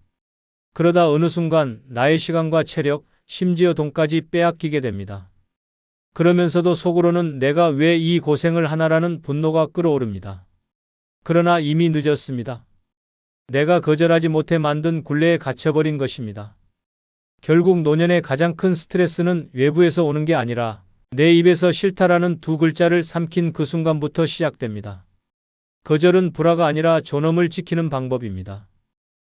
그러다 어느 순간 나의 시간과 체력, 심지어 돈까지 빼앗기게 됩니다. 그러면서도 속으로는 내가 왜 이 고생을 하나라는 분노가 끓어오릅니다. 그러나 이미 늦었습니다. 내가 거절하지 못해 만든 굴레에 갇혀버린 것입니다. 결국 노년의 가장 큰 스트레스는 외부에서 오는 게 아니라 내 입에서 싫다라는 두 글자를 삼킨 그 순간부터 시작됩니다. 거절은 불화가 아니라 존엄을 지키는 방법입니다.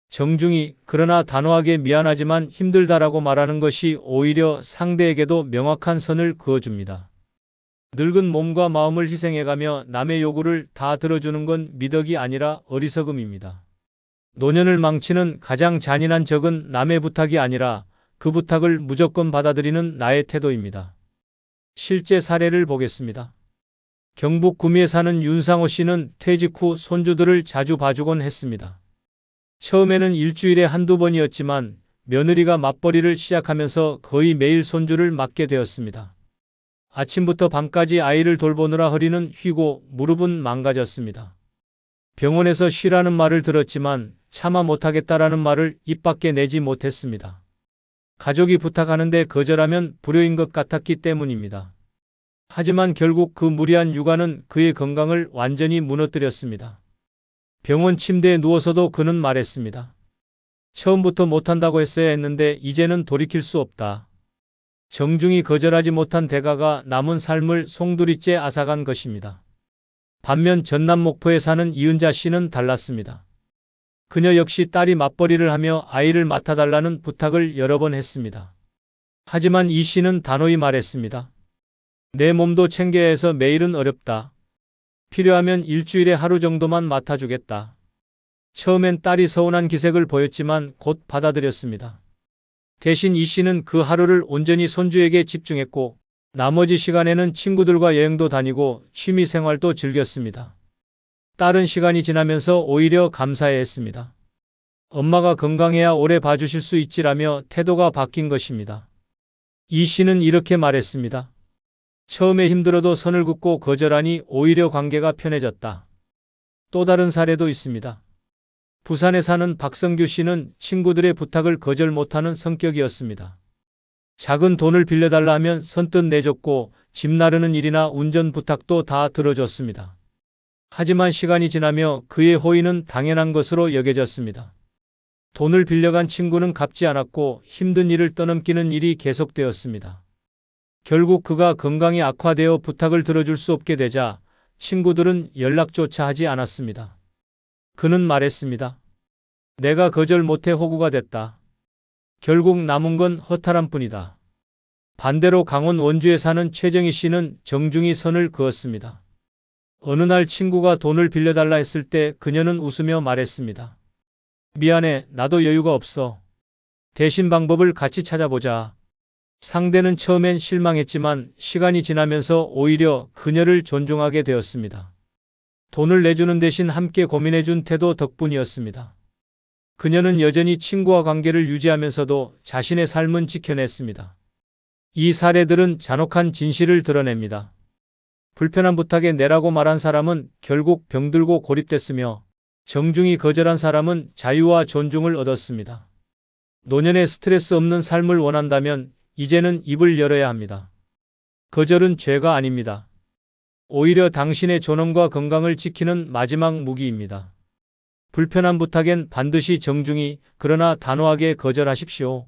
정중히 그러나 단호하게 미안하지만 힘들다라고 말하는 것이 오히려 상대에게도 명확한 선을 그어줍니다. 늙은 몸과 마음을 희생해가며 남의 요구를 다 들어주는 건 미덕이 아니라 어리석음입니다. 노년을 망치는 가장 잔인한 적은 남의 부탁이 아니라 그 부탁을 무조건 받아들이는 나의 태도입니다. 실제 사례를 보겠습니다. 경북 구미에 사는 윤상호 씨는 퇴직 후 손주들을 자주 봐주곤 했습니다. 처음에는 일주일에 한두 번이었지만 며느리가 맞벌이를 시작하면서 거의 매일 손주를 맡게 되었습니다. 아침부터 밤까지 아이를 돌보느라 허리는 휘고 무릎은 망가졌습니다. 병원에서 쉬라는 말을 들었지만 차마 못하겠다라는 말을 입 밖에 내지 못했습니다. 가족이 부탁하는데 거절하면 불효인 것 같았기 때문입니다. 하지만 결국 그 무리한 육아는 그의 건강을 완전히 무너뜨렸습니다. 병원 침대에 누워서도 그는 말했습니다. 처음부터 못한다고 했어야 했는데 이제는 돌이킬 수 없다. 정중히 거절하지 못한 대가가 남은 삶을 송두리째 앗아간 것입니다. 반면 전남 목포에 사는 이은자 씨는 달랐습니다. 그녀 역시 딸이 맞벌이를 하며 아이를 맡아달라는 부탁을 여러 번 했습니다. 하지만 이 씨는 단호히 말했습니다. 내 몸도 챙겨야 해서 매일은 어렵다. 필요하면 일주일에 하루 정도만 맡아주겠다. 처음엔 딸이 서운한 기색을 보였지만 곧 받아들였습니다. 대신 이 씨는 그 하루를 온전히 손주에게 집중했고 나머지 시간에는 친구들과 여행도 다니고 취미 생활도 즐겼습니다. 딸은 시간이 지나면서 오히려 감사해했습니다. 엄마가 건강해야 오래 봐주실 수 있지라며 태도가 바뀐 것입니다. 이 씨는 이렇게 말했습니다. 처음에 힘들어도 선을 긋고 거절하니 오히려 관계가 편해졌다. 또 다른 사례도 있습니다. 부산에 사는 박성규 씨는 친구들의 부탁을 거절 못하는 성격이었습니다. 작은 돈을 빌려달라 하면 선뜻 내줬고 집 나르는 일이나 운전 부탁도 다 들어줬습니다. 하지만 시간이 지나며 그의 호의는 당연한 것으로 여겨졌습니다. 돈을 빌려간 친구는 갚지 않았고 힘든 일을 떠넘기는 일이 계속되었습니다. 결국 그가 건강이 악화되어 부탁을 들어줄 수 없게 되자 친구들은 연락조차 하지 않았습니다. 그는 말했습니다. 내가 거절 못해 호구가 됐다. 결국 남은 건 허탈한 뿐이다. 반대로 강원 원주에 사는 최정희 씨는 정중히 선을 그었습니다. 어느 날 친구가 돈을 빌려달라 했을 때 그녀는 웃으며 말했습니다. 미안해, 나도 여유가 없어. 대신 방법을 같이 찾아보자. 상대는 처음엔 실망했지만 시간이 지나면서 오히려 그녀를 존중하게 되었습니다. 돈을 내주는 대신 함께 고민해준 태도 덕분이었습니다. 그녀는 여전히 친구와 관계를 유지하면서도 자신의 삶은 지켜냈습니다. 이 사례들은 잔혹한 진실을 드러냅니다. 불편한 부탁에 내라고 말한 사람은 결국 병들고 고립됐으며 정중히 거절한 사람은 자유와 존중을 얻었습니다. 노년의 스트레스 없는 삶을 원한다면 이제는 입을 열어야 합니다. 거절은 죄가 아닙니다. 오히려 당신의 존엄과 건강을 지키는 마지막 무기입니다. 불편한 부탁엔 반드시 정중히 그러나 단호하게 거절하십시오.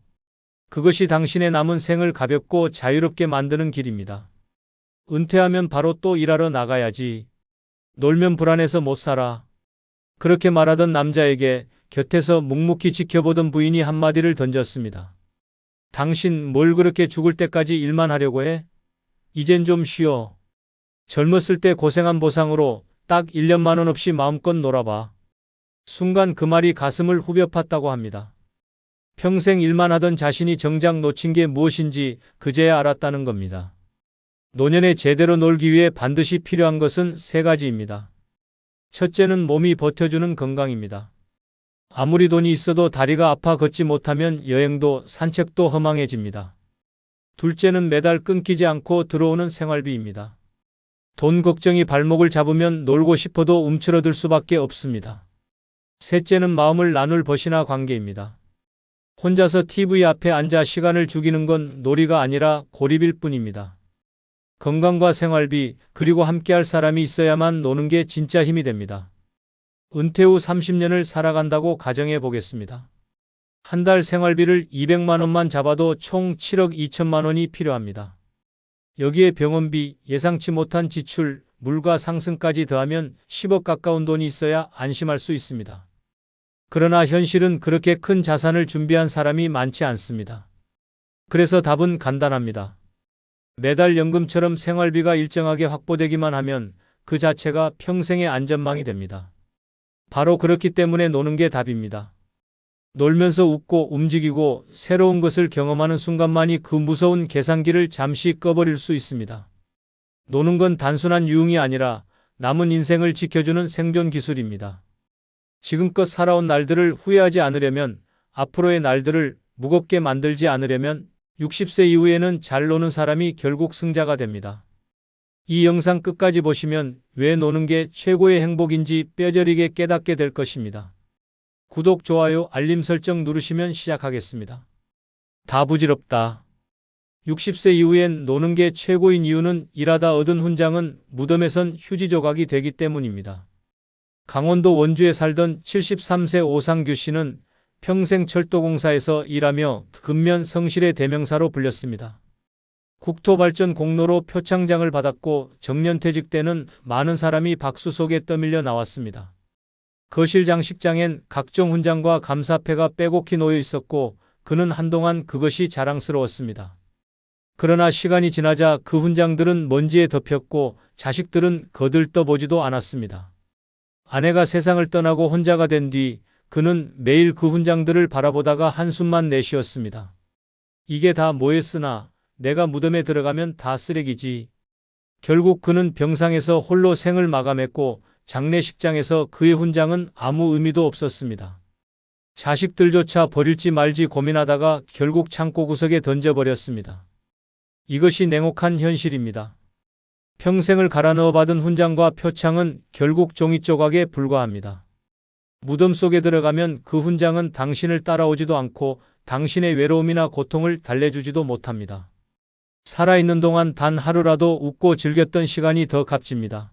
그것이 당신의 남은 생을 가볍고 자유롭게 만드는 길입니다. 은퇴하면 바로 또 일하러 나가야지. 놀면 불안해서 못 살아. 그렇게 말하던 남자에게 곁에서 묵묵히 지켜보던 부인이 한마디를 던졌습니다. 당신 뭘 그렇게 죽을 때까지 일만 하려고 해? 이젠 좀 쉬어. 젊었을 때 고생한 보상으로 딱 1년만 원 없이 마음껏 놀아봐. 순간 그 말이 가슴을 후벼 팠다고 합니다. 평생 일만 하던 자신이 정작 놓친 게 무엇인지 그제야 알았다는 겁니다. 노년에 제대로 놀기 위해 반드시 필요한 것은 세 가지입니다. 첫째는 몸이 버텨주는 건강입니다. 아무리 돈이 있어도 다리가 아파 걷지 못하면 여행도 산책도 허망해집니다. 둘째는 매달 끊기지 않고 들어오는 생활비입니다. 돈 걱정이 발목을 잡으면 놀고 싶어도 움츠러들 수밖에 없습니다. 셋째는 마음을 나눌 벗이나 관계입니다. 혼자서 TV 앞에 앉아 시간을 죽이는 건 놀이가 아니라 고립일 뿐입니다. 건강과 생활비, 그리고 함께할 사람이 있어야만 노는 게 진짜 힘이 됩니다. 은퇴 후 30년을 살아간다고 가정해 보겠습니다. 한 달 생활비를 200만 원만 잡아도 총 7억 2천만 원이 필요합니다. 여기에 병원비, 예상치 못한 지출, 물가 상승까지 더하면 10억 가까운 돈이 있어야 안심할 수 있습니다. 그러나 현실은 그렇게 큰 자산을 준비한 사람이 많지 않습니다. 그래서 답은 간단합니다. 매달 연금처럼 생활비가 일정하게 확보되기만 하면 그 자체가 평생의 안전망이 됩니다. 바로 그렇기 때문에 노는 게 답입니다. 놀면서 웃고 움직이고 새로운 것을 경험하는 순간만이 그 무서운 계산기를 잠시 꺼버릴 수 있습니다. 노는 건 단순한 유흥이 아니라 남은 인생을 지켜주는 생존 기술입니다. 지금껏 살아온 날들을 후회하지 않으려면, 앞으로의 날들을 무겁게 만들지 않으려면 60세 이후에는 잘 노는 사람이 결국 승자가 됩니다. 이 영상 끝까지 보시면 왜 노는 게 최고의 행복인지 뼈저리게 깨닫게 될 것입니다. 구독, 좋아요, 알림 설정 누르시면 시작하겠습니다. 다 부질없다. 60세 이후엔 노는 게 최고인 이유는 일하다 얻은 훈장은 무덤에선 휴지 조각이 되기 때문입니다. 강원도 원주에 살던 73세 오상규 씨는 평생 철도공사에서 일하며 근면 성실의 대명사로 불렸습니다. 국토발전 공로로 표창장을 받았고 정년퇴직 때는 많은 사람이 박수 속에 떠밀려 나왔습니다. 거실 장식장엔 각종 훈장과 감사패가 빼곡히 놓여 있었고 그는 한동안 그것이 자랑스러웠습니다. 그러나 시간이 지나자 그 훈장들은 먼지에 덮였고 자식들은 거들떠보지도 않았습니다. 아내가 세상을 떠나고 혼자가 된 뒤 그는 매일 그 훈장들을 바라보다가 한숨만 내쉬었습니다. 이게 다 뭐였으나 내가 무덤에 들어가면 다 쓰레기지. 결국 그는 병상에서 홀로 생을 마감했고 장례식장에서 그의 훈장은 아무 의미도 없었습니다. 자식들조차 버릴지 말지 고민하다가 결국 창고 구석에 던져버렸습니다. 이것이 냉혹한 현실입니다. 평생을 갈아 넣어 받은 훈장과 표창은 결국 종이 조각에 불과합니다. 무덤 속에 들어가면 그 훈장은 당신을 따라오지도 않고 당신의 외로움이나 고통을 달래주지도 못합니다. 살아있는 동안 단 하루라도 웃고 즐겼던 시간이 더 값집니다.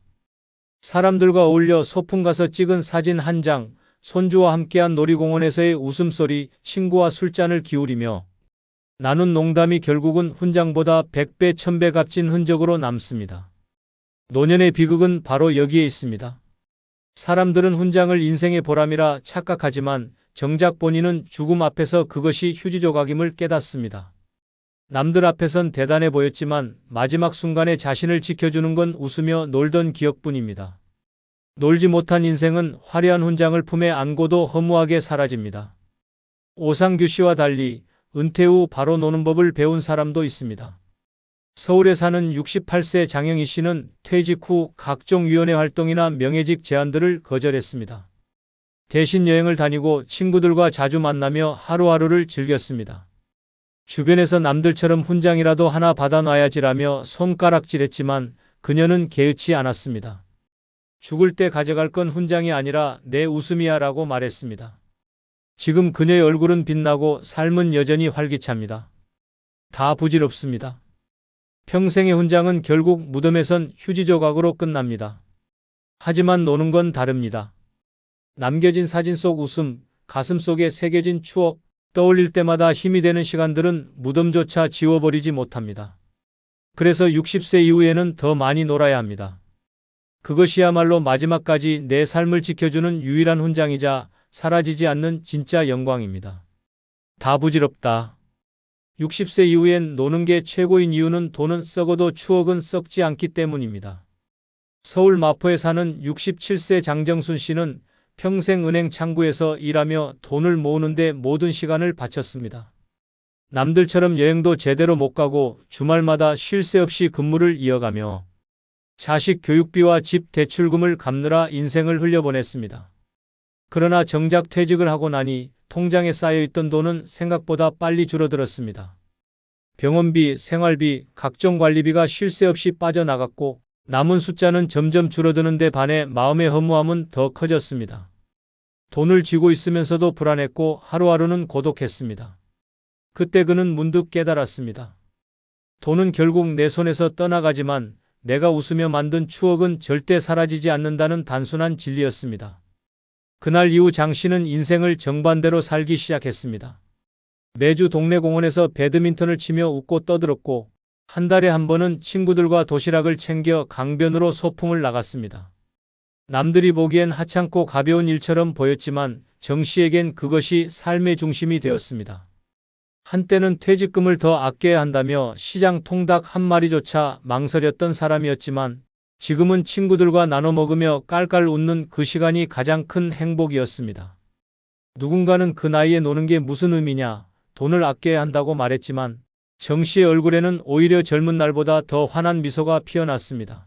사람들과 어울려 소풍 가서 찍은 사진 한 장, 손주와 함께한 놀이공원에서의 웃음소리, 친구와 술잔을 기울이며 나눈 농담이 결국은 훈장보다 100배, 1000배 값진 흔적으로 남습니다. 노년의 비극은 바로 여기에 있습니다. 사람들은 훈장을 인생의 보람이라 착각하지만 정작 본인은 죽음 앞에서 그것이 휴지 조각임을 깨닫습니다. 남들 앞에선 대단해 보였지만 마지막 순간에 자신을 지켜주는 건 웃으며 놀던 기억뿐입니다. 놀지 못한 인생은 화려한 훈장을 품에 안고도 허무하게 사라집니다. 오상규 씨와 달리 은퇴 후 바로 노는 법을 배운 사람도 있습니다. 서울에 사는 68세 장영희 씨는 퇴직 후 각종 위원회 활동이나 명예직 제안들을 거절했습니다. 대신 여행을 다니고 친구들과 자주 만나며 하루하루를 즐겼습니다. 주변에서 남들처럼 훈장이라도 하나 받아놔야지라며 손가락질했지만 그녀는 개의치 않았습니다. 죽을 때 가져갈 건 훈장이 아니라 내 웃음이야 라고 말했습니다. 지금 그녀의 얼굴은 빛나고 삶은 여전히 활기찹니다. 다 부질없습니다. 평생의 훈장은 결국 무덤에선 휴지 조각으로 끝납니다. 하지만 노는 건 다릅니다. 남겨진 사진 속 웃음, 가슴 속에 새겨진 추억, 떠올릴 때마다 힘이 되는 시간들은 무덤조차 지워버리지 못합니다. 그래서 60세 이후에는 더 많이 놀아야 합니다. 그것이야말로 마지막까지 내 삶을 지켜주는 유일한 훈장이자 사라지지 않는 진짜 영광입니다. 다 부질없다. 60세 이후엔 노는 게 최고인 이유는 돈은 썩어도 추억은 썩지 않기 때문입니다. 서울 마포에 사는 67세 장정순 씨는 평생 은행 창구에서 일하며 돈을 모으는데 모든 시간을 바쳤습니다. 남들처럼 여행도 제대로 못 가고 주말마다 쉴 새 없이 근무를 이어가며 자식 교육비와 집 대출금을 갚느라 인생을 흘려보냈습니다. 그러나 정작 퇴직을 하고 나니 통장에 쌓여있던 돈은 생각보다 빨리 줄어들었습니다. 병원비, 생활비, 각종 관리비가 쉴 새 없이 빠져나갔고 남은 숫자는 점점 줄어드는 데 반해 마음의 허무함은 더 커졌습니다. 돈을 쥐고 있으면서도 불안했고 하루하루는 고독했습니다. 그때 그는 문득 깨달았습니다. 돈은 결국 내 손에서 떠나가지만 내가 웃으며 만든 추억은 절대 사라지지 않는다는 단순한 진리였습니다. 그날 이후 장 씨는 인생을 정반대로 살기 시작했습니다. 매주 동네 공원에서 배드민턴을 치며 웃고 떠들었고 한 달에 한 번은 친구들과 도시락을 챙겨 강변으로 소풍을 나갔습니다. 남들이 보기엔 하찮고 가벼운 일처럼 보였지만 정 씨에겐 그것이 삶의 중심이 되었습니다. 한때는 퇴직금을 더 아껴야 한다며 시장 통닭 한 마리조차 망설였던 사람이었지만 지금은 친구들과 나눠 먹으며 깔깔 웃는 그 시간이 가장 큰 행복이었습니다. 누군가는 그 나이에 노는 게 무슨 의미냐, 돈을 아껴야 한다고 말했지만 정 씨의 얼굴에는 오히려 젊은 날보다 더 환한 미소가 피어났습니다.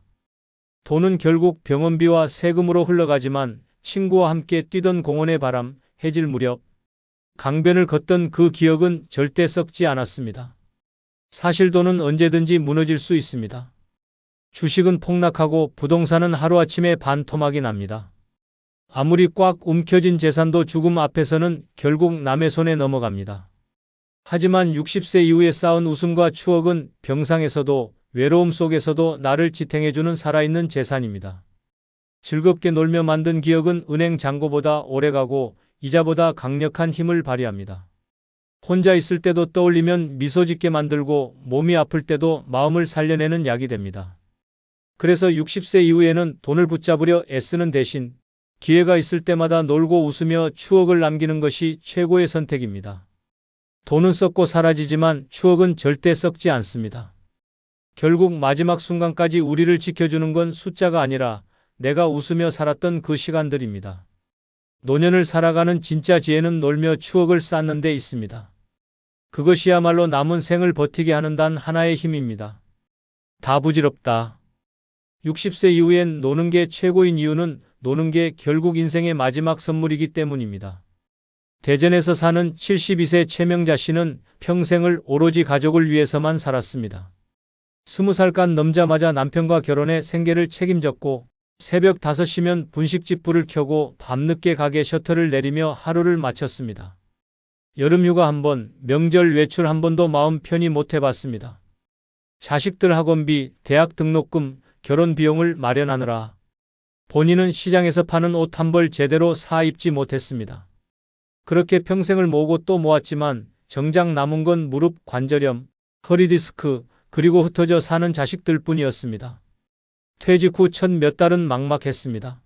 돈은 결국 병원비와 세금으로 흘러가지만 친구와 함께 뛰던 공원의 바람, 해질 무렵 강변을 걷던 그 기억은 절대 썩지 않았습니다. 사실 돈은 언제든지 무너질 수 있습니다. 주식은 폭락하고 부동산은 하루아침에 반토막이 납니다. 아무리 꽉 움켜진 재산도 죽음 앞에서는 결국 남의 손에 넘어갑니다. 하지만 60세 이후에 쌓은 웃음과 추억은 병상에서도 외로움 속에서도 나를 지탱해주는 살아있는 재산입니다. 즐겁게 놀며 만든 기억은 은행 잔고보다 오래가고 이자보다 강력한 힘을 발휘합니다. 혼자 있을 때도 떠올리면 미소 짓게 만들고 몸이 아플 때도 마음을 살려내는 약이 됩니다. 그래서 60세 이후에는 돈을 붙잡으려 애쓰는 대신 기회가 있을 때마다 놀고 웃으며 추억을 남기는 것이 최고의 선택입니다. 돈은 썩고 사라지지만 추억은 절대 썩지 않습니다. 결국 마지막 순간까지 우리를 지켜주는 건 숫자가 아니라 내가 웃으며 살았던 그 시간들입니다. 노년을 살아가는 진짜 지혜는 놀며 추억을 쌓는 데 있습니다. 그것이야말로 남은 생을 버티게 하는 단 하나의 힘입니다. 다 부질없다. 60세 이후엔 노는 게 최고인 이유는 노는 게 결국 인생의 마지막 선물이기 때문입니다. 대전에서 사는 72세 최명자 씨는 평생을 오로지 가족을 위해서만 살았습니다. 20살간 넘자마자 남편과 결혼해 생계를 책임졌고 새벽 5시면 분식집 불을 켜고 밤늦게 가게 셔터를 내리며 하루를 마쳤습니다. 여름휴가 한 번, 명절 외출 한 번도 마음 편히 못 해봤습니다. 자식들 학원비, 대학 등록금, 결혼 비용을 마련하느라 본인은 시장에서 파는 옷 한 벌 제대로 사 입지 못했습니다. 그렇게 평생을 모으고 또 모았지만 정작 남은 건 무릎 관절염, 허리 디스크, 그리고 흩어져 사는 자식들 뿐이었습니다. 퇴직 후 첫 몇 달은 막막했습니다.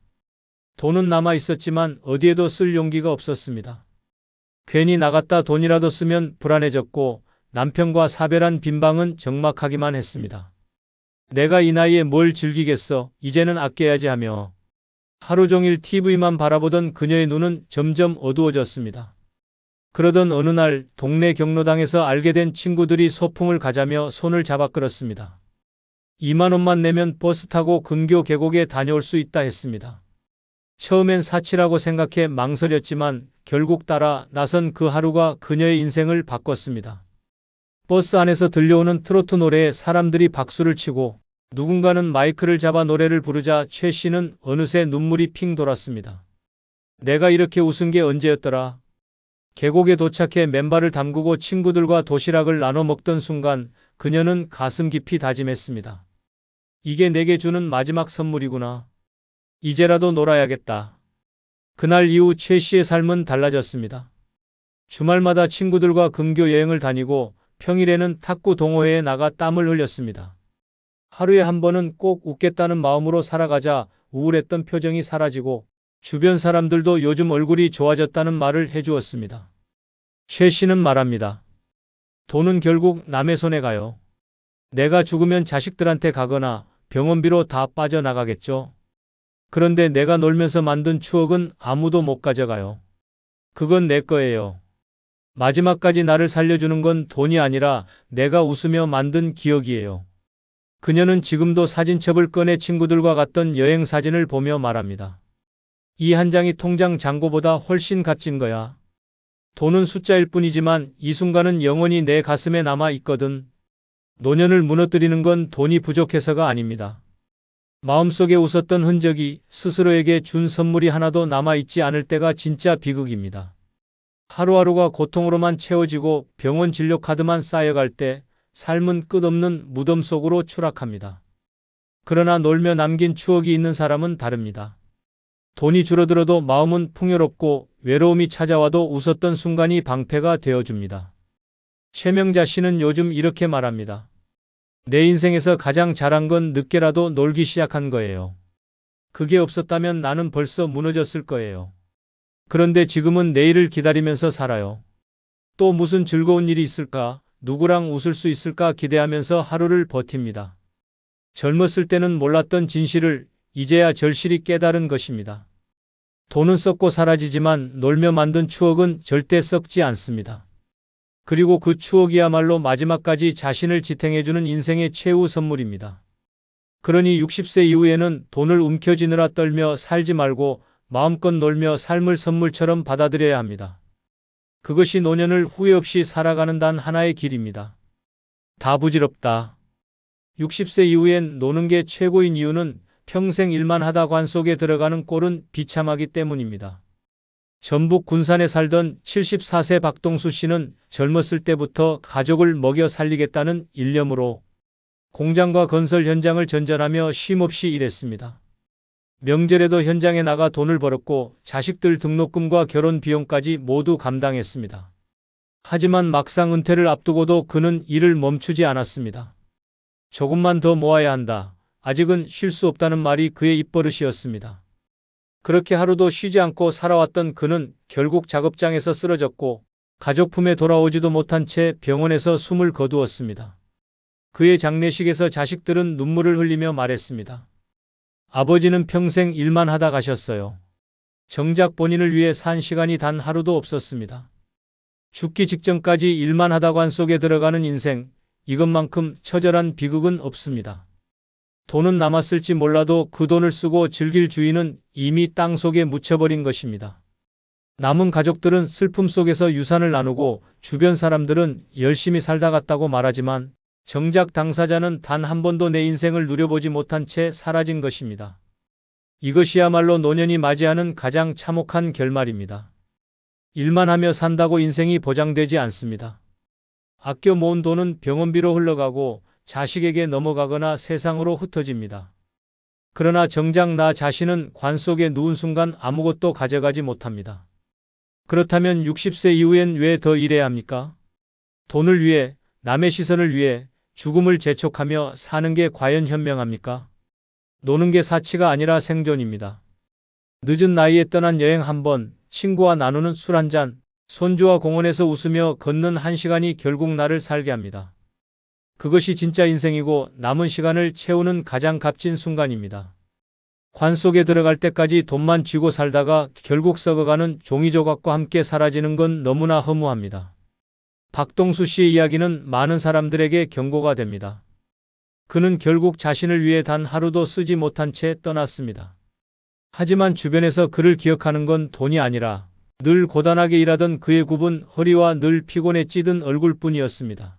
돈은 남아 있었지만 어디에도 쓸 용기가 없었습니다. 괜히 나갔다 돈이라도 쓰면 불안해졌고 남편과 사별한 빈방은 적막하기만 했습니다. 내가 이 나이에 뭘 즐기겠어, 이제는 아껴야지 하며 하루 종일 TV만 바라보던 그녀의 눈은 점점 어두워졌습니다. 그러던 어느 날 동네 경로당에서 알게 된 친구들이 소풍을 가자며 손을 잡아 끌었습니다. 2만 원만 내면 버스 타고 근교 계곡에 다녀올 수 있다 했습니다. 처음엔 사치라고 생각해 망설였지만 결국 따라 나선 그 하루가 그녀의 인생을 바꿨습니다. 버스 안에서 들려오는 트로트 노래에 사람들이 박수를 치고 누군가는 마이크를 잡아 노래를 부르자 최 씨는 어느새 눈물이 핑 돌았습니다. 내가 이렇게 웃은 게 언제였더라. 계곡에 도착해 맨발을 담그고 친구들과 도시락을 나눠 먹던 순간 그녀는 가슴 깊이 다짐했습니다. 이게 내게 주는 마지막 선물이구나. 이제라도 놀아야겠다. 그날 이후 최 씨의 삶은 달라졌습니다. 주말마다 친구들과 근교 여행을 다니고 평일에는 탁구 동호회에 나가 땀을 흘렸습니다. 하루에 한 번은 꼭 웃겠다는 마음으로 살아가자 우울했던 표정이 사라지고 주변 사람들도 요즘 얼굴이 좋아졌다는 말을 해주었습니다. 최 씨는 말합니다. 돈은 결국 남의 손에 가요. 내가 죽으면 자식들한테 가거나 병원비로 다 빠져나가겠죠. 그런데 내가 놀면서 만든 추억은 아무도 못 가져가요. 그건 내 거예요. 마지막까지 나를 살려주는 건 돈이 아니라 내가 웃으며 만든 기억이에요. 그녀는 지금도 사진첩을 꺼내 친구들과 갔던 여행 사진을 보며 말합니다. 이 한 장이 통장 잔고보다 훨씬 값진 거야. 돈은 숫자일 뿐이지만 이 순간은 영원히 내 가슴에 남아 있거든. 노년을 무너뜨리는 건 돈이 부족해서가 아닙니다. 마음속에 웃었던 흔적이 스스로에게 준 선물이 하나도 남아있지 않을 때가 진짜 비극입니다. 하루하루가 고통으로만 채워지고 병원 진료 카드만 쌓여갈 때 삶은 끝없는 무덤 속으로 추락합니다. 그러나 놀며 남긴 추억이 있는 사람은 다릅니다. 돈이 줄어들어도 마음은 풍요롭고 외로움이 찾아와도 웃었던 순간이 방패가 되어줍니다. 최명자 씨는 요즘 이렇게 말합니다. 내 인생에서 가장 잘한 건 늦게라도 놀기 시작한 거예요. 그게 없었다면 나는 벌써 무너졌을 거예요. 그런데 지금은 내일을 기다리면서 살아요. 또 무슨 즐거운 일이 있을까, 누구랑 웃을 수 있을까 기대하면서 하루를 버팁니다. 젊었을 때는 몰랐던 진실을 이제야 절실히 깨달은 것입니다. 돈은 썩고 사라지지만 놀며 만든 추억은 절대 썩지 않습니다. 그리고 그 추억이야말로 마지막까지 자신을 지탱해주는 인생의 최후 선물입니다. 그러니 60세 이후에는 돈을 움켜쥐느라 떨며 살지 말고 마음껏 놀며 삶을 선물처럼 받아들여야 합니다. 그것이 노년을 후회 없이 살아가는 단 하나의 길입니다. 다 부질없다. 60세 이후엔 노는 게 최고인 이유는 평생 일만 하다 관 속에 들어가는 꼴은 비참하기 때문입니다. 전북 군산에 살던 74세 박동수 씨는 젊었을 때부터 가족을 먹여 살리겠다는 일념으로 공장과 건설 현장을 전전하며 쉼없이 일했습니다. 명절에도 현장에 나가 돈을 벌었고 자식들 등록금과 결혼 비용까지 모두 감당했습니다. 하지만 막상 은퇴를 앞두고도 그는 일을 멈추지 않았습니다. 조금만 더 모아야 한다. 아직은 쉴 수 없다는 말이 그의 입버릇이었습니다. 그렇게 하루도 쉬지 않고 살아왔던 그는 결국 작업장에서 쓰러졌고 가족 품에 돌아오지도 못한 채 병원에서 숨을 거두었습니다. 그의 장례식에서 자식들은 눈물을 흘리며 말했습니다. 아버지는 평생 일만 하다 가셨어요. 정작 본인을 위해 산 시간이 단 하루도 없었습니다. 죽기 직전까지 일만 하다 관 속에 들어가는 인생, 이것만큼 처절한 비극은 없습니다. 돈은 남았을지 몰라도 그 돈을 쓰고 즐길 주인은 이미 땅 속에 묻혀버린 것입니다. 남은 가족들은 슬픔 속에서 유산을 나누고 주변 사람들은 열심히 살다 갔다고 말하지만 정작 당사자는 단 한 번도 내 인생을 누려보지 못한 채 사라진 것입니다. 이것이야말로 노년이 맞이하는 가장 참혹한 결말입니다. 일만 하며 산다고 인생이 보장되지 않습니다. 아껴 모은 돈은 병원비로 흘러가고 자식에게 넘어가거나 세상으로 흩어집니다. 그러나 정작 나 자신은 관 속에 누운 순간 아무것도 가져가지 못합니다. 그렇다면 60세 이후엔 왜 더 일해야 합니까? 돈을 위해, 남의 시선을 위해 죽음을 재촉하며 사는 게 과연 현명합니까? 노는 게 사치가 아니라 생존입니다. 늦은 나이에 떠난 여행 한 번, 친구와 나누는 술 한 잔, 손주와 공원에서 웃으며 걷는 한 시간이 결국 나를 살게 합니다. 그것이 진짜 인생이고 남은 시간을 채우는 가장 값진 순간입니다. 관 속에 들어갈 때까지 돈만 쥐고 살다가 결국 썩어가는 종이 조각과 함께 사라지는 건 너무나 허무합니다. 박동수 씨의 이야기는 많은 사람들에게 경고가 됩니다. 그는 결국 자신을 위해 단 하루도 쓰지 못한 채 떠났습니다. 하지만 주변에서 그를 기억하는 건 돈이 아니라 늘 고단하게 일하던 그의 굽은 허리와 늘 피곤에 찌든 얼굴뿐이었습니다.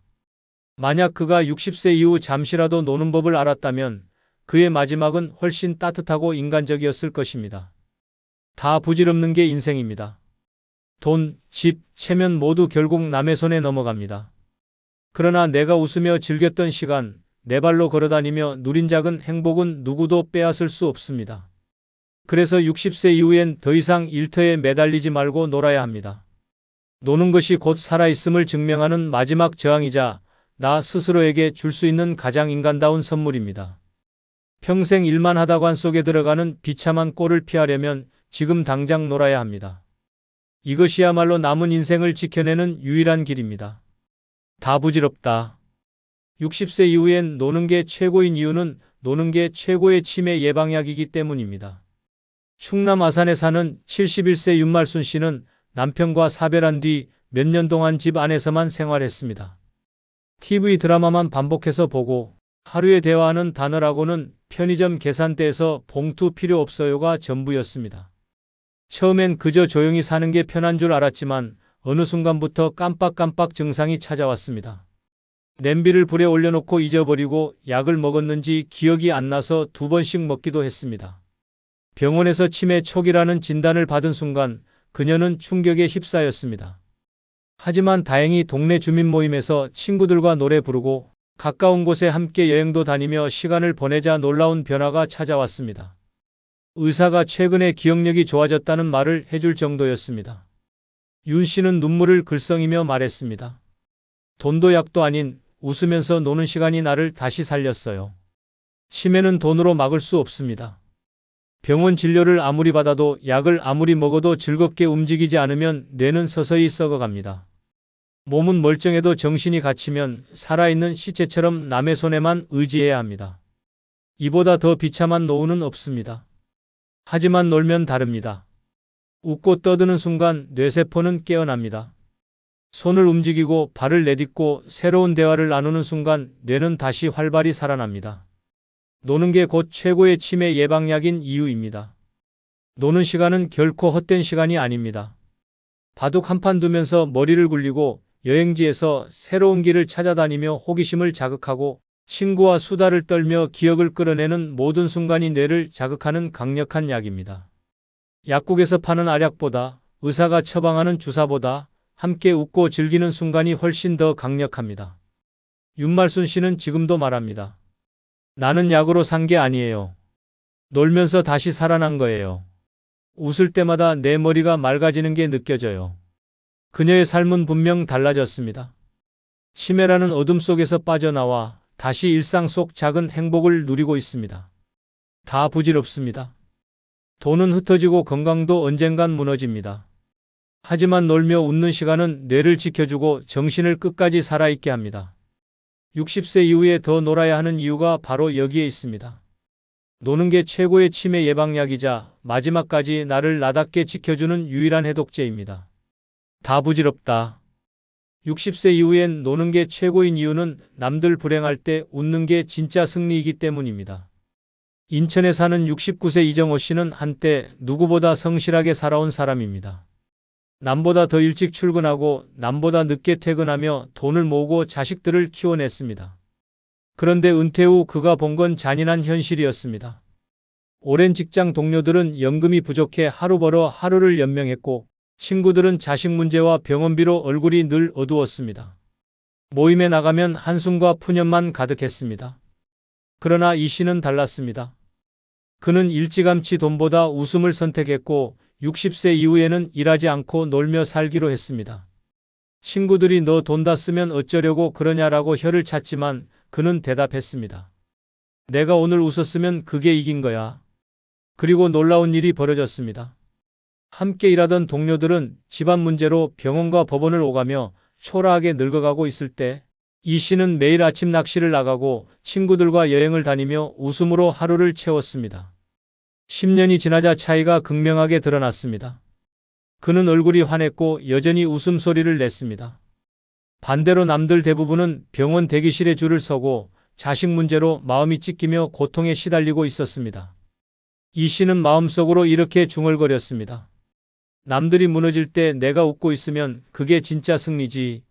만약 그가 60세 이후 잠시라도 노는 법을 알았다면 그의 마지막은 훨씬 따뜻하고 인간적이었을 것입니다. 다 부질없는 게 인생입니다. 돈, 집, 체면 모두 결국 남의 손에 넘어갑니다. 그러나 내가 웃으며 즐겼던 시간, 내 발로 걸어다니며 누린 작은 행복은 누구도 빼앗을 수 없습니다. 그래서 60세 이후엔 더 이상 일터에 매달리지 말고 놀아야 합니다. 노는 것이 곧 살아있음을 증명하는 마지막 저항이자 나 스스로에게 줄 수 있는 가장 인간다운 선물입니다. 평생 일만 하다 관 속에 들어가는 비참한 꼴을 피하려면 지금 당장 놀아야 합니다. 이것이야말로 남은 인생을 지켜내는 유일한 길입니다. 다 부질없다. 60세 이후엔 노는 게 최고인 이유는 노는 게 최고의 치매 예방약이기 때문입니다. 충남 아산에 사는 71세 윤말순 씨는 남편과 사별한 뒤 몇 년 동안 집 안에서만 생활했습니다. TV 드라마만 반복해서 보고 하루에 대화하는 단어라고는 편의점 계산대에서 봉투 필요 없어요가 전부였습니다. 처음엔 그저 조용히 사는 게 편한 줄 알았지만 어느 순간부터 깜빡깜빡 증상이 찾아왔습니다. 냄비를 불에 올려놓고 잊어버리고 약을 먹었는지 기억이 안 나서 2번씩 먹기도 했습니다. 병원에서 치매 초기라는 진단을 받은 순간 그녀는 충격에 휩싸였습니다. 하지만 다행히 동네 주민 모임에서 친구들과 노래 부르고 가까운 곳에 함께 여행도 다니며 시간을 보내자 놀라운 변화가 찾아왔습니다. 의사가 최근에 기억력이 좋아졌다는 말을 해줄 정도였습니다. 윤 씨는 눈물을 글썽이며 말했습니다. 돈도 약도 아닌 웃으면서 노는 시간이 나를 다시 살렸어요. 치매는 돈으로 막을 수 없습니다. 병원 진료를 아무리 받아도 약을 아무리 먹어도 즐겁게 움직이지 않으면 뇌는 서서히 썩어갑니다. 몸은 멀쩡해도 정신이 갇히면 살아있는 시체처럼 남의 손에만 의지해야 합니다. 이보다 더 비참한 노후는 없습니다. 하지만 놀면 다릅니다. 웃고 떠드는 순간 뇌세포는 깨어납니다. 손을 움직이고 발을 내딛고 새로운 대화를 나누는 순간 뇌는 다시 활발히 살아납니다. 노는 게 곧 최고의 치매 예방약인 이유입니다. 노는 시간은 결코 헛된 시간이 아닙니다. 바둑 한 판 두면서 머리를 굴리고 여행지에서 새로운 길을 찾아다니며 호기심을 자극하고 친구와 수다를 떨며 기억을 끌어내는 모든 순간이 뇌를 자극하는 강력한 약입니다. 약국에서 파는 알약보다 의사가 처방하는 주사보다 함께 웃고 즐기는 순간이 훨씬 더 강력합니다. 윤말순 씨는 지금도 말합니다. 나는 약으로 산 게 아니에요. 놀면서 다시 살아난 거예요. 웃을 때마다 내 머리가 맑아지는 게 느껴져요. 그녀의 삶은 분명 달라졌습니다. 치매라는 어둠 속에서 빠져나와 다시 일상 속 작은 행복을 누리고 있습니다. 다 부질없습니다. 돈은 흩어지고 건강도 언젠간 무너집니다. 하지만 놀며 웃는 시간은 뇌를 지켜주고 정신을 끝까지 살아있게 합니다. 60세 이후에 더 놀아야 하는 이유가 바로 여기에 있습니다. 노는 게 최고의 치매 예방약이자 마지막까지 나를 나답게 지켜주는 유일한 해독제입니다. 다 부질없다. 60세 이후엔 노는 게 최고인 이유는 남들 불행할 때 웃는 게 진짜 승리이기 때문입니다. 인천에 사는 69세 이정호 씨는 한때 누구보다 성실하게 살아온 사람입니다. 남보다 더 일찍 출근하고 남보다 늦게 퇴근하며 돈을 모으고 자식들을 키워냈습니다. 그런데 은퇴 후 그가 본 건 잔인한 현실이었습니다. 오랜 직장 동료들은 연금이 부족해 하루 벌어 하루를 연명했고 친구들은 자식 문제와 병원비로 얼굴이 늘 어두웠습니다. 모임에 나가면 한숨과 푸념만 가득했습니다. 그러나 이 씨는 달랐습니다. 그는 일찌감치 돈보다 웃음을 선택했고 60세 이후에는 일하지 않고 놀며 살기로 했습니다. 친구들이 너 돈 다 쓰면 어쩌려고 그러냐라고 혀를 찼지만 그는 대답했습니다. 내가 오늘 웃었으면 그게 이긴 거야. 그리고 놀라운 일이 벌어졌습니다. 함께 일하던 동료들은 집안 문제로 병원과 법원을 오가며 초라하게 늙어가고 있을 때 이 씨는 매일 아침 낚시를 나가고 친구들과 여행을 다니며 웃음으로 하루를 채웠습니다. 10년이 지나자 차이가 극명하게 드러났습니다. 그는 얼굴이 환했고 여전히 웃음소리를 냈습니다. 반대로 남들 대부분은 병원 대기실에 줄을 서고 자식 문제로 마음이 찢기며 고통에 시달리고 있었습니다. 이 씨는 마음속으로 이렇게 중얼거렸습니다. 남들이 무너질 때 내가 웃고 있으면 그게 진짜 승리지.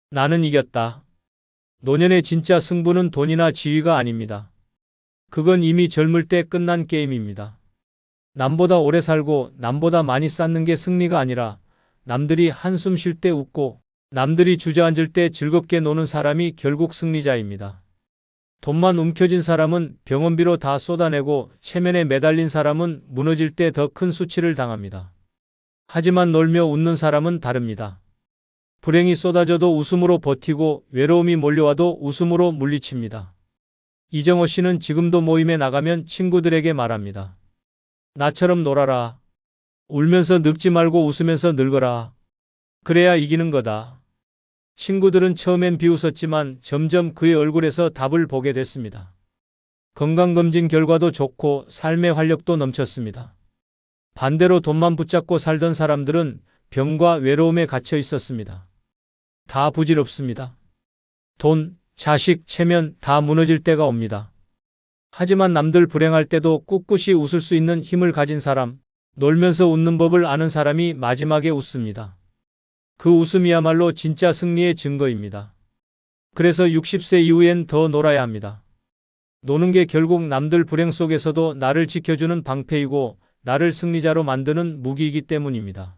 나는 이겼다. 노년의 진짜 승부는 돈이나 지위가 아닙니다. 그건 이미 젊을 때 끝난 게임입니다. 남보다 오래 살고 남보다 많이 쌓는 게 승리가 아니라 남들이 한숨 쉴 때 웃고 남들이 주저앉을 때 즐겁게 노는 사람이 결국 승리자입니다. 돈만 움켜쥔 사람은 병원비로 다 쏟아내고 체면에 매달린 사람은 무너질 때 더 큰 수치를 당합니다. 하지만 놀며 웃는 사람은 다릅니다. 불행이 쏟아져도 웃음으로 버티고 외로움이 몰려와도 웃음으로 물리칩니다. 이정호 씨는 지금도 모임에 나가면 친구들에게 말합니다. 나처럼 놀아라. 울면서 늙지 말고 웃으면서 늙어라. 그래야 이기는 거다. 친구들은 처음엔 비웃었지만 점점 그의 얼굴에서 답을 보게 됐습니다. 건강검진 결과도 좋고 삶의 활력도 넘쳤습니다. 반대로 돈만 붙잡고 살던 사람들은 병과 외로움에 갇혀 있었습니다. 다 부질없습니다. 돈, 자식, 체면 다 무너질 때가 옵니다. 하지만 남들 불행할 때도 꿋꿋이 웃을 수 있는 힘을 가진 사람, 놀면서 웃는 법을 아는 사람이 마지막에 웃습니다. 그 웃음이야말로 진짜 승리의 증거입니다. 그래서 60세 이후엔 더 놀아야 합니다. 노는 게 결국 남들 불행 속에서도 나를 지켜주는 방패이고 나를 승리자로 만드는 무기이기 때문입니다.